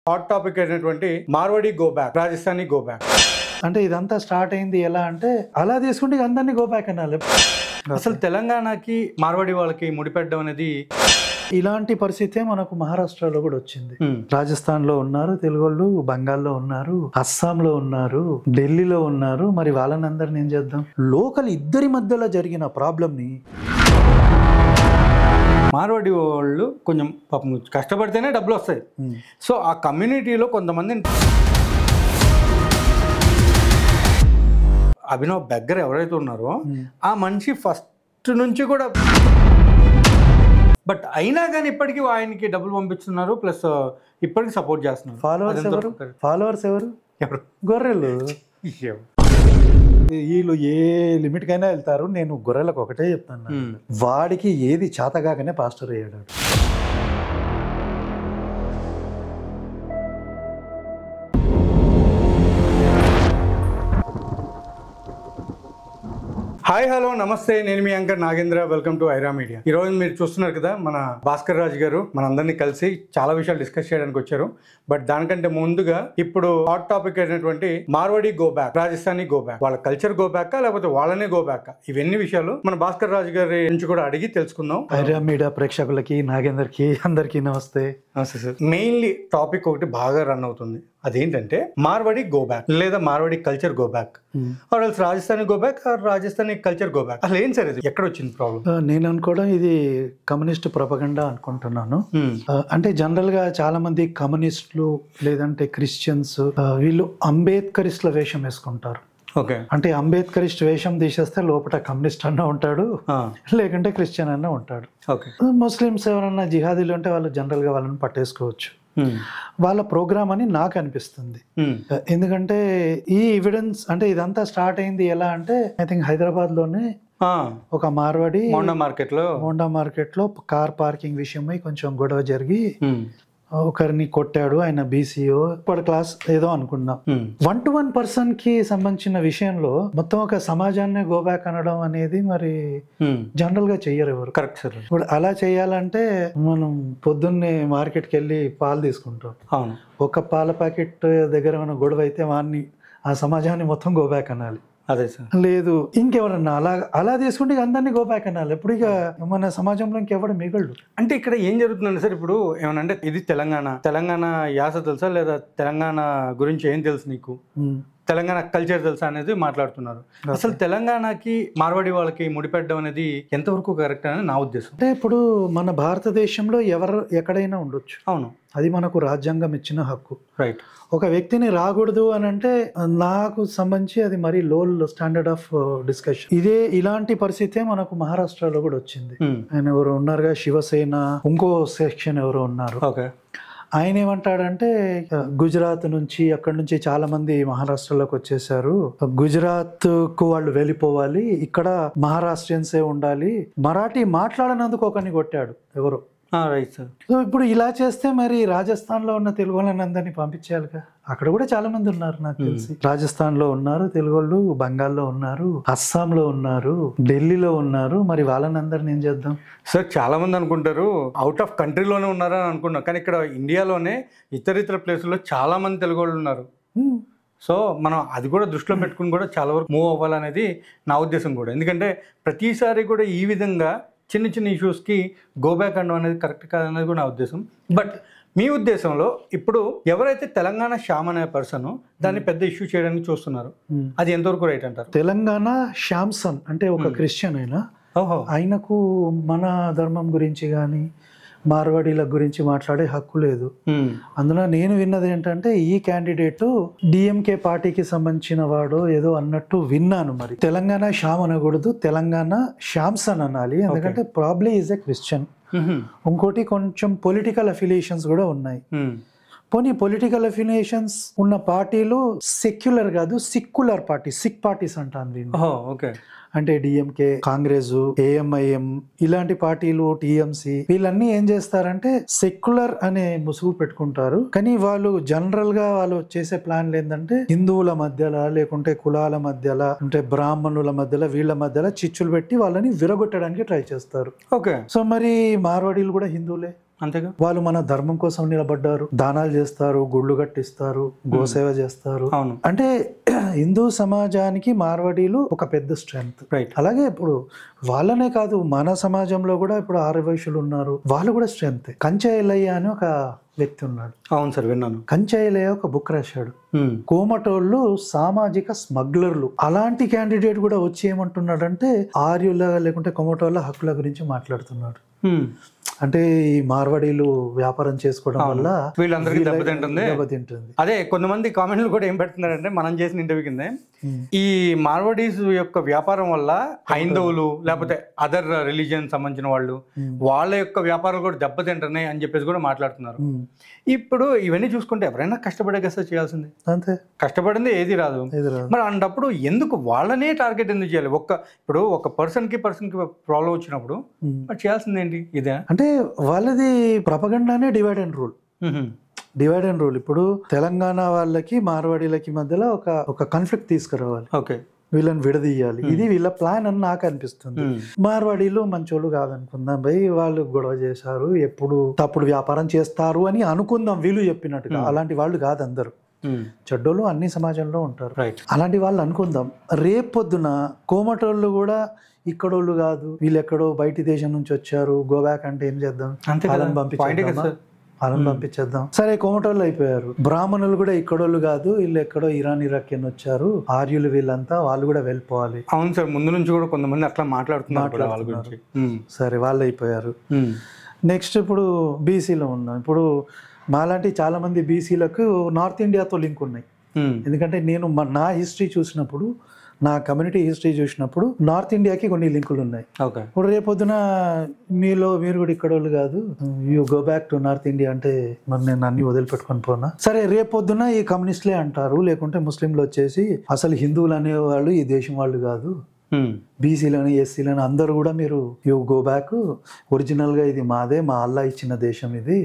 Hot topic అయినటువంటి Marwadi go back, Rajasthani go back. అంటే ఇదంతా స్టార్ట్ అయింది ఎలా అంటే అలా తీసుకుంటే అందరినీ గో బ్యాక్ అనాలి. అసలు తెలంగాణకి మార్వాడి వాళ్ళకి ముడిపెట్టడం అనేది ఇలాంటి పరిస్థితే మనకు మహారాష్ట్రలో కూడా వచ్చింది. రాజస్థాన్ లో ఉన్నారు తెలుగు వాళ్ళు, బంగాల్లో ఉన్నారు, అస్సాంలో ఉన్నారు, ఢిల్లీలో ఉన్నారు. మరి వాళ్ళని అందరిని ఏం చేద్దాం? లోకల్ ఇద్దరి మధ్యలో జరిగిన ప్రాబ్లం ని మార్వాడి వాళ్ళు కొంచెం పాపం కష్టపడితేనే డబ్బులు వస్తాయి. సో ఆ కమ్యూనిటీలో కొంతమంది అభినవ్ బెగ్గర్ ఎవరైతే ఉన్నారో ఆ మనిషి ఫస్ట్ నుంచి కూడా, బట్ అయినా కానీ ఇప్పటికీ ఆయనకి డబ్బులు పంపిస్తున్నారు, ప్లస్ ఇప్పటికి సపోర్ట్ చేస్తున్నారు. ఫాలోవర్స్ ఎవరు? గొర్రెలు. వీళ్ళు ఏ లిమిట్ కైనా వెళ్తారు. నేను గొర్రెలకు ఒకటే చెప్తాను, వాడికి ఏది చేతగానే పాస్టర్ అయ్యాడు. హాయ్ హలో నమస్తే, నేను మీ anchor Nagendra. Welcome to Aira media. ఈ రోజు మీరు చూస్తున్నారు కదా, మన భాస్కర్ రాజు గారు మనందరినీ కలిసి చాలా విషయాలు డిస్కస్ చేయడానికి వచ్చారు. బట్ దానికంటే ముందుగా ఇప్పుడు హాట్ టాపిక్ అయినటువంటి Marwadi go back, Rajasthani go back, వాళ్ళ కల్చర్ గో బ్యాక్ లేకపోతే వాళ్ళనే గో బ్యాక్, ఇవన్నీ విషయాలు మన భాస్కర్ రాజు గారి నుంచి కూడా అడిగి తెలుసుకుందాం. ఐరా మీడియా ప్రేక్షకులకి, నాగేందర్కి, అందరికీ నమస్తే. నమస్తే సార్. మెయిన్లీ టాపిక్ ఒకటి బాగా రన్ అవుతుంది, అదేంటంటే మార్వాడి గో బ్యాక్ లేదా Marwadi culture go back, or else Rajasthani go back or Rajasthani culture go back. అసలు ఏం సార్ ఇది, ఎక్కడ వచ్చింది ప్రాబ్లం? నేను అనుకోవడం ఇది కమ్యూనిస్ట్ ప్రొపగండా అనుకుంటున్నాను. అంటే జనరల్ గా చాలా మంది కమ్యూనిస్టులు లేదంటే క్రిస్టియన్స్ వీళ్ళు అంబేద్కరిస్ట్ల వేషం వేసుకుంటారు. అంటే అంబేద్కరిస్ట్ వేషం తీసేస్తే లోపల కమ్యూనిస్ట్ అన్న ఉంటాడు, లేకుంటే క్రిస్టియన్ అన్న ఉంటాడు. ముస్లిమ్స్ ఎవరన్నా జిహాదీలు ఉంటే వాళ్ళు జనరల్ గా వాళ్ళని పట్టేసుకోవచ్చు. వాళ్ళ ప్రోగ్రామ్ అని నాకు అనిపిస్తుంది. ఎందుకంటే ఈ ఎవిడెన్స్ అంటే ఇదంతా స్టార్ట్ అయింది ఎలా అంటే ఐ థింక్ హైదరాబాద్ లోనే ఒక మార్వాడి మోండా మార్కెట్ లో కార్ పార్కింగ్ విషయమై కొంచెం గొడవ జరిగి ఒకరిని కొట్టాడు. ఆయన బీసీఓ క్లాస్ ఏదో అనుకున్నాం. 1-to-1 పర్సన్ కి సంబంధించిన విషయంలో మొత్తం ఒక సమాజాన్ని గో బ్యాక్ అనడం అనేది మరి జనరల్ గా చెయ్యరు ఎవరు. Correct sir. ఇప్పుడు అలా చేయాలంటే మనం పొద్దున్నే మార్కెట్కి వెళ్ళి పాలు తీసుకుంటాం. ఒక పాల ప్యాకెట్ దగ్గర మనం గొడవ అయితే వాడిని, ఆ సమాజాన్ని మొత్తం గో బ్యాక్ అనాలి. అదే సార్. లేదు ఇంకెవరన్నా అలా తీసుకుంటే అందరినీ గో బ్యాక్ అనాలి. ఎప్పుడు ఇక మన సమాజంలో ఇంకెవడు మిగలడు. అంటే ఇక్కడ ఏం జరుగుతుందండి సార్, ఇప్పుడు ఏమనంటే ఇది తెలంగాణ యాస తెలుసా లేదా తెలంగాణ గురించి ఏం తెలుసు నీకు, తెలంగాణ కల్చర్ తెలుసా అనేది మాట్లాడుతున్నారు. అసలు తెలంగాణకి మార్వాడి వాళ్ళకి ముడిపెట్టడం అనేది ఎంతవరకు కరెక్ట్ అని నా ఉద్దేశం. అంటే ఇప్పుడు మన భారతదేశంలో ఎక్కడైనా ఉండొచ్చు. అవును, అది మనకు రాజ్యాంగం ఇచ్చిన హక్కు. రైట్. ఒక వ్యక్తిని రాకూడదు అని అంటే నాకు సంబంధించి అది మరీ లో స్టాండర్డ్ ఆఫ్ డిస్కషన్. ఇలాంటి పరిస్థితే మనకు మహారాష్ట్రలో కూడా వచ్చింది. ఆయన ఎవరు ఉన్నారుగా, శివసేన ఇంకో సెక్షన్ ఎవరు ఉన్నారు. ఆయన ఏమంటాడంటే గుజరాత్ నుంచి అక్కడి నుంచి చాలా మంది మహారాష్ట్రలోకి వచ్చేసారు, గుజరాత్ కు వాళ్ళు వెళ్ళిపోవాలి, ఇక్కడ మహారాష్ట్రియన్సే ఉండాలి, మరాఠీ మాట్లాడనందుకు ఒకరిని కొట్టాడు ఎవరు. Right sir. సో ఇప్పుడు ఇలా చేస్తే మరి రాజస్థాన్ లో ఉన్న తెలుగు వాళ్ళని అందరినీ పంపించేయాలిగా. అక్కడ కూడా చాలా మంది ఉన్నారు నాకు తెలిసి. రాజస్థాన్ లో ఉన్నారు తెలుగు వాళ్ళు, బంగాల్లో ఉన్నారు, అస్సాంలో ఉన్నారు, ఢిల్లీలో ఉన్నారు. మరి వాళ్ళని అందరిని ఏం చేద్దాం? సార్ చాలా మంది అనుకుంటారు అవుట్ ఆఫ్ కంట్రీలోనే ఉన్నారని అనుకున్నాం, కానీ ఇక్కడ ఇండియాలోనే ఇతర ప్లేసుల్లో చాలా మంది తెలుగు వాళ్ళు ఉన్నారు. సో మనం అది కూడా దృష్టిలో పెట్టుకుని కూడా చాలా వరకు మూవ్ అవ్వాలనేది నా ఉద్దేశం కూడా. ఎందుకంటే ప్రతిసారి కూడా ఈ విధంగా చిన్న ఇష్యూస్కి గో బ్యాక్ అనడం అనేది కరెక్ట్ కాదనేది కూడా నా ఉద్దేశం. బట్ మీ ఉద్దేశంలో ఇప్పుడు ఎవరైతే తెలంగాణ శ్యామ్ అనే పర్సన్ దాన్ని పెద్ద ఇష్యూ చేయడానికి చూస్తున్నారు, అది ఎంతవరకు రైట్ అంటారు? తెలంగాణ శ్యామ్సన్ అంటే ఒక క్రిస్టియన్ అయినా ఆయనకు మన ధర్మం గురించి కానీ మార్వాడీల గురించి మాట్లాడే హక్కు లేదు. అందులో నేను విన్నది ఏంటంటే ఈ క్యాండిడేట్ డిఎంకే పార్టీకి సంబంధించిన వాడు ఏదో అన్నట్టు విన్నాను. మరి తెలంగాణ శ్యామ్ అనకూడదు, తెలంగాణ శ్యామ్సన్ అనాలి. ఎందుకంటే ప్రాబ్లీ ఈజ్ ఎ క్రిస్టియన్. ఇంకోటి కొంచెం పొలిటికల్ అఫిలియేషన్స్ కూడా ఉన్నాయి. పోనీ పొలిటికల్ అఫిలియేషన్స్ ఉన్న పార్టీలు సెక్యులర్ కాదు, సిక్యులర్ పార్టీ, సిక్ పార్టీస్ అంటాను. అంటే డిఎంకే, కాంగ్రెస్, ఏఎంఐఎం ఇలాంటి పార్టీలు, టిఎంసి వీళ్ళన్నీ ఏం చేస్తారంటే సెక్యులర్ అనే ముసుగు పెట్టుకుంటారు. కానీ వాళ్ళు జనరల్ గా వాళ్ళు చేసే ప్లాన్లు ఏంటంటే హిందువుల మధ్యలో లేకుంటే కులాల మధ్యలో అంటే బ్రాహ్మణుల మధ్యలో వీళ్ళ మధ్యలో చిచ్చులు పెట్టి వాళ్ళని విరగొట్టడానికి ట్రై చేస్తారు. సో మరి మార్వాడీలు కూడా హిందువులే, అంతేగా. వాళ్ళు మన ధర్మం కోసం నిలబడ్డారు, దానాలు చేస్తారు, గుళ్ళు కట్టిస్తారు, గోసేవ చేస్తారు. అవును. అంటే హిందూ సమాజానికి మార్వాడీలు ఒక పెద్ద స్ట్రెంగ్త్. రైట్. అలాగే ఇప్పుడు వాళ్ళనే కాదు, మన సమాజంలో కూడా ఇప్పుడు ఆర్యవైశ్యులు ఉన్నారు, వాళ్ళు కూడా స్ట్రెంగ్త్. కంచె ఎల్లయ్య అని ఒక వ్యక్తి ఉన్నాడు. అవును సార్, విన్నాను. కంచె ఎల్లయ్య ఒక బుక్ రాశాడు, కోమటోళ్ళు సామాజిక స్మగ్లర్లు. అలాంటి క్యాండిడేట్ కూడా వచ్చి ఏమంటున్నాడంటే ఆర్యుల లేకుంటే కోమటోళ్ళ హక్కుల గురించి మాట్లాడుతున్నాడు. అంటే ఈ మార్వాడీలు వ్యాపారం చేసుకోవడం వల్ల వీళ్ళందరికీ దెబ్బతింటుంది. దెబ్బతింటుంది. అదే కొంతమంది కామెంట్లు కూడా ఏం పెడుతున్నారంటే, మనం చేసిన ఇంటర్వ్యూ కింద ఈ మార్వాడీస్ యొక్క వ్యాపారం వల్ల హైందవులు లేకపోతే అదర్ రిలీజియన్ సంబంధించిన వాళ్ళు వాళ్ళ యొక్క వ్యాపారం కూడా దెబ్బతింటున్నాయి అని చెప్పేసి కూడా మాట్లాడుతున్నారు. ఇప్పుడు ఇవన్నీ చూసుకుంటే ఎవరైనా కష్టపడే కదా చేయాల్సింది, అంతే. కష్టపడింది ఏది రాదు. మరి అన్నప్పుడు ఎందుకు వాళ్ళనే టార్గెట్ ఎందుకు చేయాలి? ఇప్పుడు ఒక పర్సన్ కి ప్రాబ్లం వచ్చినప్పుడు మరి చేయాల్సింది ఏంటి? ఇదే అంటే వాళ్ళది ప్రపగండానే divide and rule. Divide and rule. ఇప్పుడు తెలంగాణ వాళ్ళకి మార్వాడీలకి మధ్యలో ఒక కాన్ఫ్లిక్ట్ తీసుకురావాలి, ఓకే, వీళ్ళని విడదీయాలి. ఇది వీళ్ళ ప్లాన్ అని నాకు అనిపిస్తుంది. మార్వాడీలు మంచోళ్ళు కాదనుకుందాం భయ్, వాళ్ళు గొడవ చేశారు, ఎప్పుడు తప్పుడు వ్యాపారం చేస్తారు అని అనుకుందాం వీళ్ళు చెప్పినట్టుగా. అలాంటి వాళ్ళు కాదు అందరూ, చెడ్డోళ్ళు అన్ని సమాజంలో ఉంటారు. అలాంటి వాళ్ళు అనుకుందాం. రేపొద్దున కోమటోళ్ళు కూడా ఇక్కడోళ్ళు కాదు, వీళ్ళు ఎక్కడో బయటి దేశం నుంచి వచ్చారు, గోబ్యాక్ అంటే ఏం చేద్దాం, వాళ్ళని పంపించేద్దాం. సరే, కోమటోళ్ళు అయిపోయారు. బ్రాహ్మణులు కూడా ఇక్కడోళ్ళు కాదు, వీళ్ళు ఎక్కడో ఇరాన్ ఇరాక్ వచ్చారు, ఆర్యులు వీళ్ళంతా, వాళ్ళు కూడా వెళ్ళిపోవాలి. అవును సార్, ముందు నుంచి కూడా కొంతమంది అట్లా మాట్లాడుతున్నారు. సరే, వాళ్ళు అయిపోయారు. నెక్స్ట్ ఇప్పుడు బీసీలో ఉన్నాం. ఇప్పుడు మాలాంటి చాలా మంది బీసీలకు నార్త్ ఇండియాతో లింక్ ఉన్నాయి. ఎందుకంటే నేను నా హిస్టరీ చూసినప్పుడు, నా కమ్యూనిటీ హిస్టరీ చూసినప్పుడు నార్త్ ఇండియాకి కొన్ని లింకులు ఉన్నాయి. ఇప్పుడు రేపొద్దున మీరు కూడా ఇక్కడ వాళ్ళు కాదు, you go back to north India అంటే మరి నేను అన్ని వదిలిపెట్టుకొని పోనా? సరే, రేపొద్దున ఈ కమ్యూనిస్టులే అంటారు, లేకుంటే ముస్లింలు వచ్చేసి అసలు హిందువులు అనేవాళ్ళు ఈ దేశం వాళ్ళు కాదు, బీసీలని ఎస్సీలని అందరూ కూడా మీరు యూ గో బ్యాక్, ఒరిజినల్ గా ఇది మాదే, మా అల్లా ఇచ్చిన దేశం ఇది,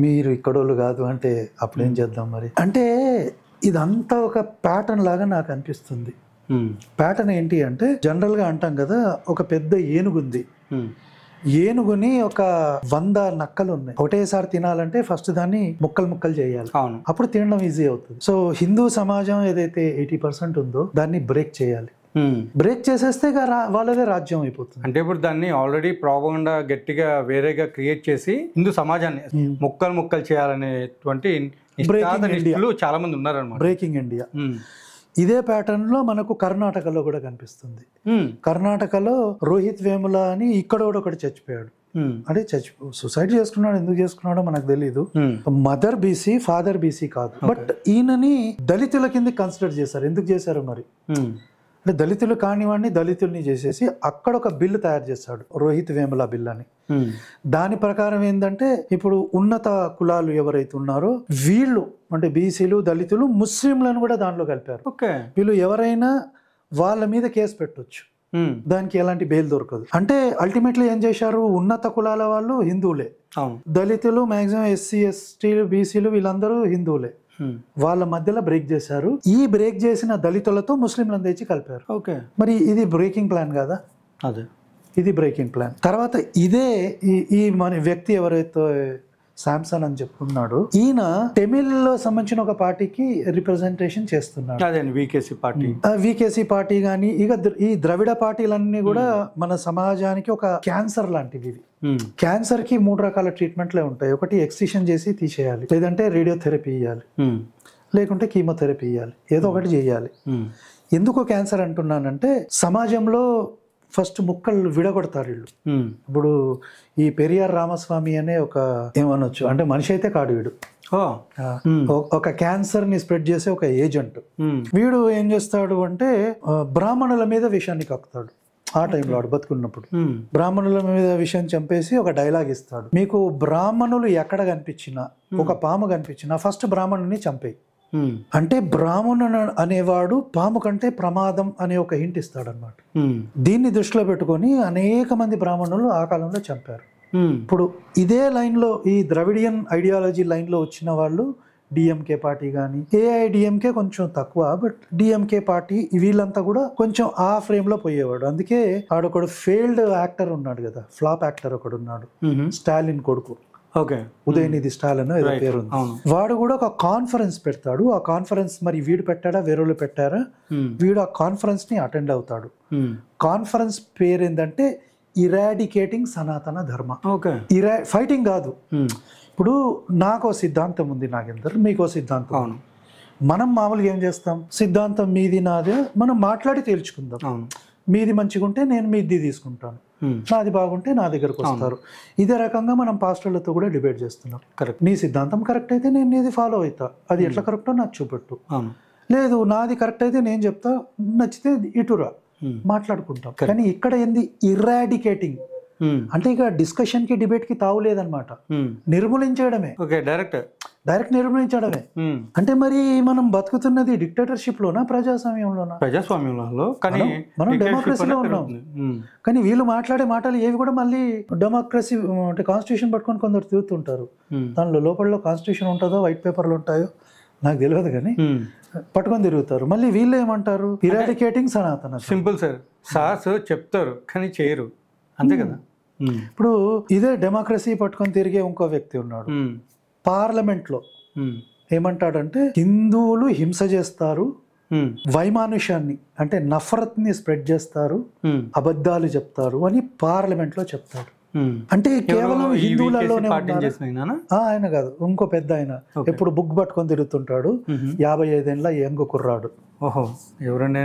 మీరు ఇక్కడోళ్ళు కాదు అంటే అప్పుడు ఏం చేద్దాం మరి? అంటే ఇదంతా ఒక ప్యాటర్న్ లాగా నాకు అనిపిస్తుంది. ప్యాటర్న్ ఏంటి అంటే, జనరల్ గా అంటాం కదా, ఒక పెద్ద ఏనుగుంది, ఏనుగుని ఒక 100 నక్కలు ఉన్నాయి, ఒకటేసారి తినాలంటే ఫస్ట్ దాన్ని ముక్కలు చేయాలి, అప్పుడు తినడం ఈజీ అవుతుంది. సో హిందూ సమాజం ఏదైతే 80% ఉందో దాన్ని బ్రేక్ చేయాలి. బ్రేక్ చేసేస్తే వాళ్ళదే రాజ్యం అయిపోతుంది. అంటే ఇప్పుడు దాన్ని ఆల్రెడీ ప్రాపగండా గట్టిగా వేరేగా క్రియేట్ చేసి హిందూ సమాజాన్ని ముక్కలు చేయాలనేటువంటి చాలా మంది ఉన్నారన్నమాట. Breaking India. ఇదే ప్యాటర్న్ లో మనకు కర్ణాటకలో కూడా కనిపిస్తుంది. కర్ణాటకలో రోహిత్ వేముల అని ఇక్కడ కూడా ఒకటి చచ్చిపోయాడు. అంటే సూసైడ్ చేసుకున్నాడు, ఎందుకు చేసుకున్నాడో మనకు తెలీదు. మదర్ బీసీ, ఫాదర్ బీసీ కాదు, బట్ ఈయనని దళితుల కింద కన్సిడర్ చేశారు. ఎందుకు చేశారు మరి? అంటే దళితులు కానివాడిని దళితుల్ని చేసేసి అక్కడ ఒక బిల్లు తయారు చేశాడు, రోహిత్ వేముల బిల్ అని. దాని ప్రకారం ఏంటంటే, ఇప్పుడు ఉన్నత కులాలు ఎవరైతే ఉన్నారో వీళ్ళు, అంటే బీసీలు, దళితులు, ముస్లింలను కూడా దాంట్లో కలిపారు. వీళ్ళు ఎవరైనా వాళ్ళ మీద కేసు పెట్టొచ్చు, దానికి ఎలాంటి బెయిల్ దొరకదు. అంటే అల్టిమేట్లీ ఏం చేశారు, ఉన్నత కులాల వాళ్ళు హిందువులే, దళితులు మాక్సిమం ఎస్సీ ఎస్టీలు బీసీలు వీళ్ళందరూ హిందువులే, వాళ్ళ మధ్యలో బ్రేక్ చేశారు. ఈ బ్రేక్ చేసిన దళితులతో ముస్లింలను తెచ్చి కలిపారు. మరి ఇది బ్రేకింగ్ ప్లాన్ కదా? అదే, ఇది బ్రేకింగ్ ప్లాన్. తర్వాత ఇదే ఈ మన వ్యక్తి ఎవరైతే శాంసన్ అని చెప్పుకున్నాడు, ఈయన తమిళ్లో సంబంధించిన ఒక పార్టీకి రిప్రజెంటేషన్ చేస్తున్నాడు. వికేసి పార్టీ కానీ, ఇక ఈ ద్రవిడ పార్టీలన్నీ కూడా మన సమాజానికి ఒక క్యాన్సర్ లాంటివి. క్యాన్సర్ కి 3 రకాల ట్రీట్మెంట్లే ఉంటాయి. ఒకటి ఎక్సిషన్ చేసి తీసేయాలి, లేదంటే రేడియోథెరపీ ఇవ్వాలి, లేకుంటే కీమోథెరపీ ఇవ్వాలి, ఏదో ఒకటి చేయాలి. ఎందుకు క్యాన్సర్ అంటున్నానంటే, సమాజంలో ఫస్ట్ ముక్కలు విడగొడతారు వీళ్ళు. ఇప్పుడు ఈ పెరియార్ రామస్వామి అనే ఒక ఏమనొచ్చు, అంటే మనిషి అయితే కాడు వీడు, ఒక క్యాన్సర్ ని స్ప్రెడ్ చేసే ఒక ఏజెంట్. వీడు ఏం చేస్తాడు అంటే, బ్రాహ్మణుల మీద విషయాన్ని కక్కుతాడు. ఆ టైంలో వాడు బతుకున్నప్పుడు బ్రాహ్మణుల మీద విషయం చంపేసి ఒక డైలాగ్ ఇస్తాడు, మీకు బ్రాహ్మణులు ఎక్కడ కనిపించినా, ఒక పాము కనిపించినా ఫస్ట్ బ్రాహ్మణుని చంపేయి. అంటే బ్రాహ్మణుడు అనేవాడు పాము కంటే ప్రమాదం అనే ఒక హింట్ ఇస్తాడు అనమాట. దీన్ని దృష్టిలో పెట్టుకొని అనేక మంది బ్రాహ్మణులు ఆ కాలంలో చంపారు. ఇప్పుడు ఇదే లైన్ లో, ఈ ద్రవిడియన్ ఐడియాలజీ లైన్ లో వచ్చిన వాళ్ళు డిఎంకే పార్టీ కానీ, ఏఐడిఎంకే కొంచెం తక్కువ, బట్ డిఎంకే పార్టీ వీళ్ళంతా కూడా కొంచెం ఆ ఫ్రేమ్ లో పోయేవాడు. అందుకే ఆడొకడు ఫెయిల్డ్ యాక్టర్ ఉన్నాడు కదా, ఫ్లాప్ యాక్టర్ ఒకడు ఉన్నాడు, స్టాలిన్ కొడుకు. ఓకే. ఉదయనిధి స్టాలిన్ ఏదో పేరు ఉంది. వాడు కూడా ఒక కాన్ఫరెన్స్ పెడతాడు. ఆ కాన్ఫరెన్స్ మరి వీడు పెట్టాడా వేరేళ్ళు పెట్టారా, వీడు ఆ కాన్ఫరెన్స్ ని అటెండ్ అవుతాడు. కాన్ఫరెన్స్ పేరు ఏంటంటే ఇరాడికేటింగ్ సనాతన ధర్మ. ఫైటింగ్ కాదు. ఇప్పుడు నాకో సిద్ధాంతం ఉంది నాగేందర్, మీకో సిద్ధాంతం. మనం మామూలుగా ఏం చేస్తాం, సిద్ధాంతం మీది నాదే మనం మాట్లాడి తేల్చుకుందాం. మీది మంచిగా ఉంటే నేను మీది తీసుకుంటాను, నాది బాగుంటే నా దగ్గరకు వస్తారు. ఇదే రకంగా మనం పాస్టర్లతో కూడా డిబేట్ చేస్తున్నాం. నీ సిద్ధాంతం కరెక్ట్ అయితే నేను నీది ఫాలో అవుతా, అది ఎట్లా కరెక్టో నాకు చూపెట్టు. లేదు నాది కరెక్ట్ అయితే నేను చెప్తా, నచ్చితే ఇటురా, మాట్లాడుకుంటాం. కానీ ఇక్కడ ఏంది ఇరాడికేటింగ్ అంటే ఇక డిస్కషన్ కి డిబేట్ కి తావు లేదనమాట, నిర్మూలించడమే. డైరెక్ట్ నిర్మూలించడమే. అంటే మరి మనం బతుకుతున్నది డిక్టేటర్షిప్ లోనా ప్రజాస్వామ్యంలోనా? ప్రజాస్వామ్యంలో. మనం డెమోక్రసీలో ఉన్నాం. కానీ వీళ్ళు మాట్లాడే మాటలు ఏవి కూడా మళ్ళీ డెమోక్రసీ అంటే కాన్స్టిట్యూషన్ పట్టుకొని కొందరు తిరుగుతుంటారు. దానిలో లోపల కాన్స్టిట్యూషన్ ఉంటుందో వైట్ పేపర్లు ఉంటాయో నాకు తెలియదు, కానీ పట్టుకొని తిరుగుతారు. మళ్ళీ వీళ్ళు ఏమంటారు, ఇరాడికేటింగ్ సనాతన. సింపుల్ సార్ చెప్తారు కానీ చేయరు, అంతే కదా. ఇప్పుడు ఇదే డెమోక్రసీ పట్టుకొని తిరిగే ఇంకో వ్యక్తి ఉన్నాడు. పార్లమెంట్ లో ఏమంటాడంటే హిందువులు హింస చేస్తారు, వైమానుష్యాన్ని అంటే నఫరత్ ని స్ప్రెడ్ చేస్తారు, అబద్ధాలు చెప్తారు అని పార్లమెంట్ లో చెప్తాడు. అంటే కేవలం హిందువులలోనే ఆయన కాదు, ఇంకో పెద్ద ఆయన ఎప్పుడు బుక్ పట్టుకొని తిరుగుతుంటాడు, 55 ఏళ్ల యంగ్ కుర్రాడు. ఓహో, ఎవరండి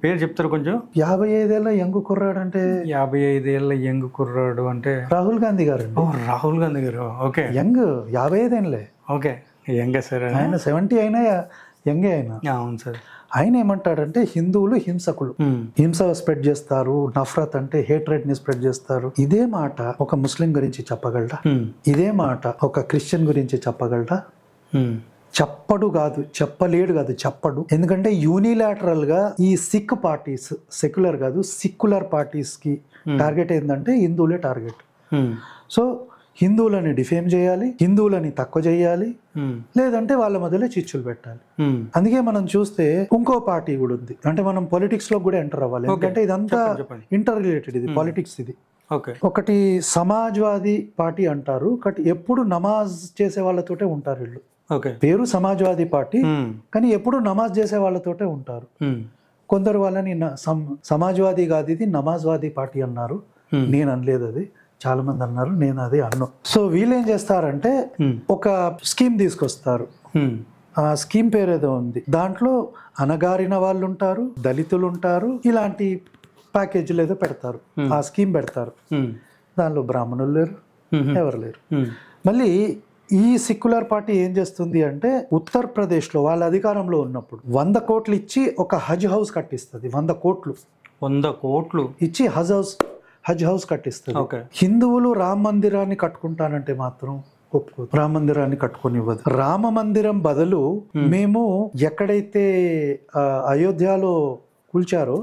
పేరు చెప్తారు కొంచెం? 55 ఏళ్ల యంగ్ కుర్రాడు అంటే 55 ఏళ్ల యంగ్ కుర్రాడు అంటే రాహుల్ గాంధీ గారు. రాహుల్ గాంధీ గారు. ఓకే, యంగ్ 55 ఏళ్ళే. Okay, young sir. ఆయన 70 అయినా యంగే ఆయన. అవును సార్. ఆయన ఏమంటాడంటే హిందువులు హింసకులు, హింస స్ప్రెడ్ చేస్తారు, నఫరత్ అంటే హేట్రెడ్ ని స్ప్రెడ్ చేస్తారు. ఇదే మాట ఒక ముస్లిం గురించి చెప్పగలరా? ఇదే మాట ఒక క్రిస్టియన్ గురించి చెప్పగలరా? చెప్పడు కాదు, చెప్పలేడు కాదు, చెప్పడు. ఎందుకంటే యూనిలాటరల్ గా ఈ సిక్ పార్టీస్, సెక్యులర్ కాదు సిక్యులర్ పార్టీస్ కి టార్గెట్ ఏంటంటే హిందువులే టార్గెట్. సో హిందువులని డిఫేమ్ చేయాలి, హిందువులని తక్కువ చేయాలి, లేదంటే వాళ్ళ మధ్యలో చిచ్చులు పెట్టాలి. అందుకే మనం చూస్తే ఇంకో పార్టీ కూడా ఉంది, అంటే మనం పొలిటిక్స్ లో కూడా ఎంటర్ అవ్వాలి. ఎందుకంటే ఇదంతా ఇంటర్ రిలేటెడ్, ఇది పాలిటిక్స్. ఇది ఒకటి సమాజ్వాదీ పార్టీ అంటారు, ఒకటి ఎప్పుడు నమాజ్ చేసే వాళ్ళతోటే ఉంటారు వీళ్ళు. పేరు సమాజ్వాదీ పార్టీ, కానీ ఎప్పుడు నమాజ్ చేసే వాళ్ళతోటే ఉంటారు. కొందరు వాళ్ళని సమాజ్వాదీ కాదు ఇది నమాజ్వాదీ పార్టీ అన్నారు, నేను అనలేదు, అది చాలా మంది అన్నారు, నేను అది అన్నా. సో వీళ్ళు ఏం చేస్తారంటే ఒక స్కీమ్ తీసుకొస్తారు. ఆ స్కీమ్ పేరు ఏదో ఉంది, దాంట్లో అనగారిన వాళ్ళు ఉంటారు, దళితులు ఉంటారు, ఇలాంటి ప్యాకేజీలు ఏదో పెడతారు, ఆ స్కీమ్ పెడతారు. దానిలో బ్రాహ్మణులు లేరు, ఎవరు లేరు. మళ్ళీ ఈ సెక్యులర్ పార్టీ ఏం చేస్తుంది అంటే ఉత్తరప్రదేశ్లో వాళ్ళ అధికారంలో ఉన్నప్పుడు 100 కోట్లు ఇచ్చి ఒక హజ్ హౌస్ కట్టిస్తుంది. 100 కోట్లు ఇచ్చి హజ్ హౌస్ కట్టిస్తుంది. హిందువులు రామ మందిరాన్ని కట్టుకుంటానంటే మాత్రం ఒప్పుకోదు, రామ మందిరాన్ని కట్టుకొనివ్వదు. రామ మందిరం బదులు మేము ఎక్కడైతే అయోధ్యలో కూల్చారో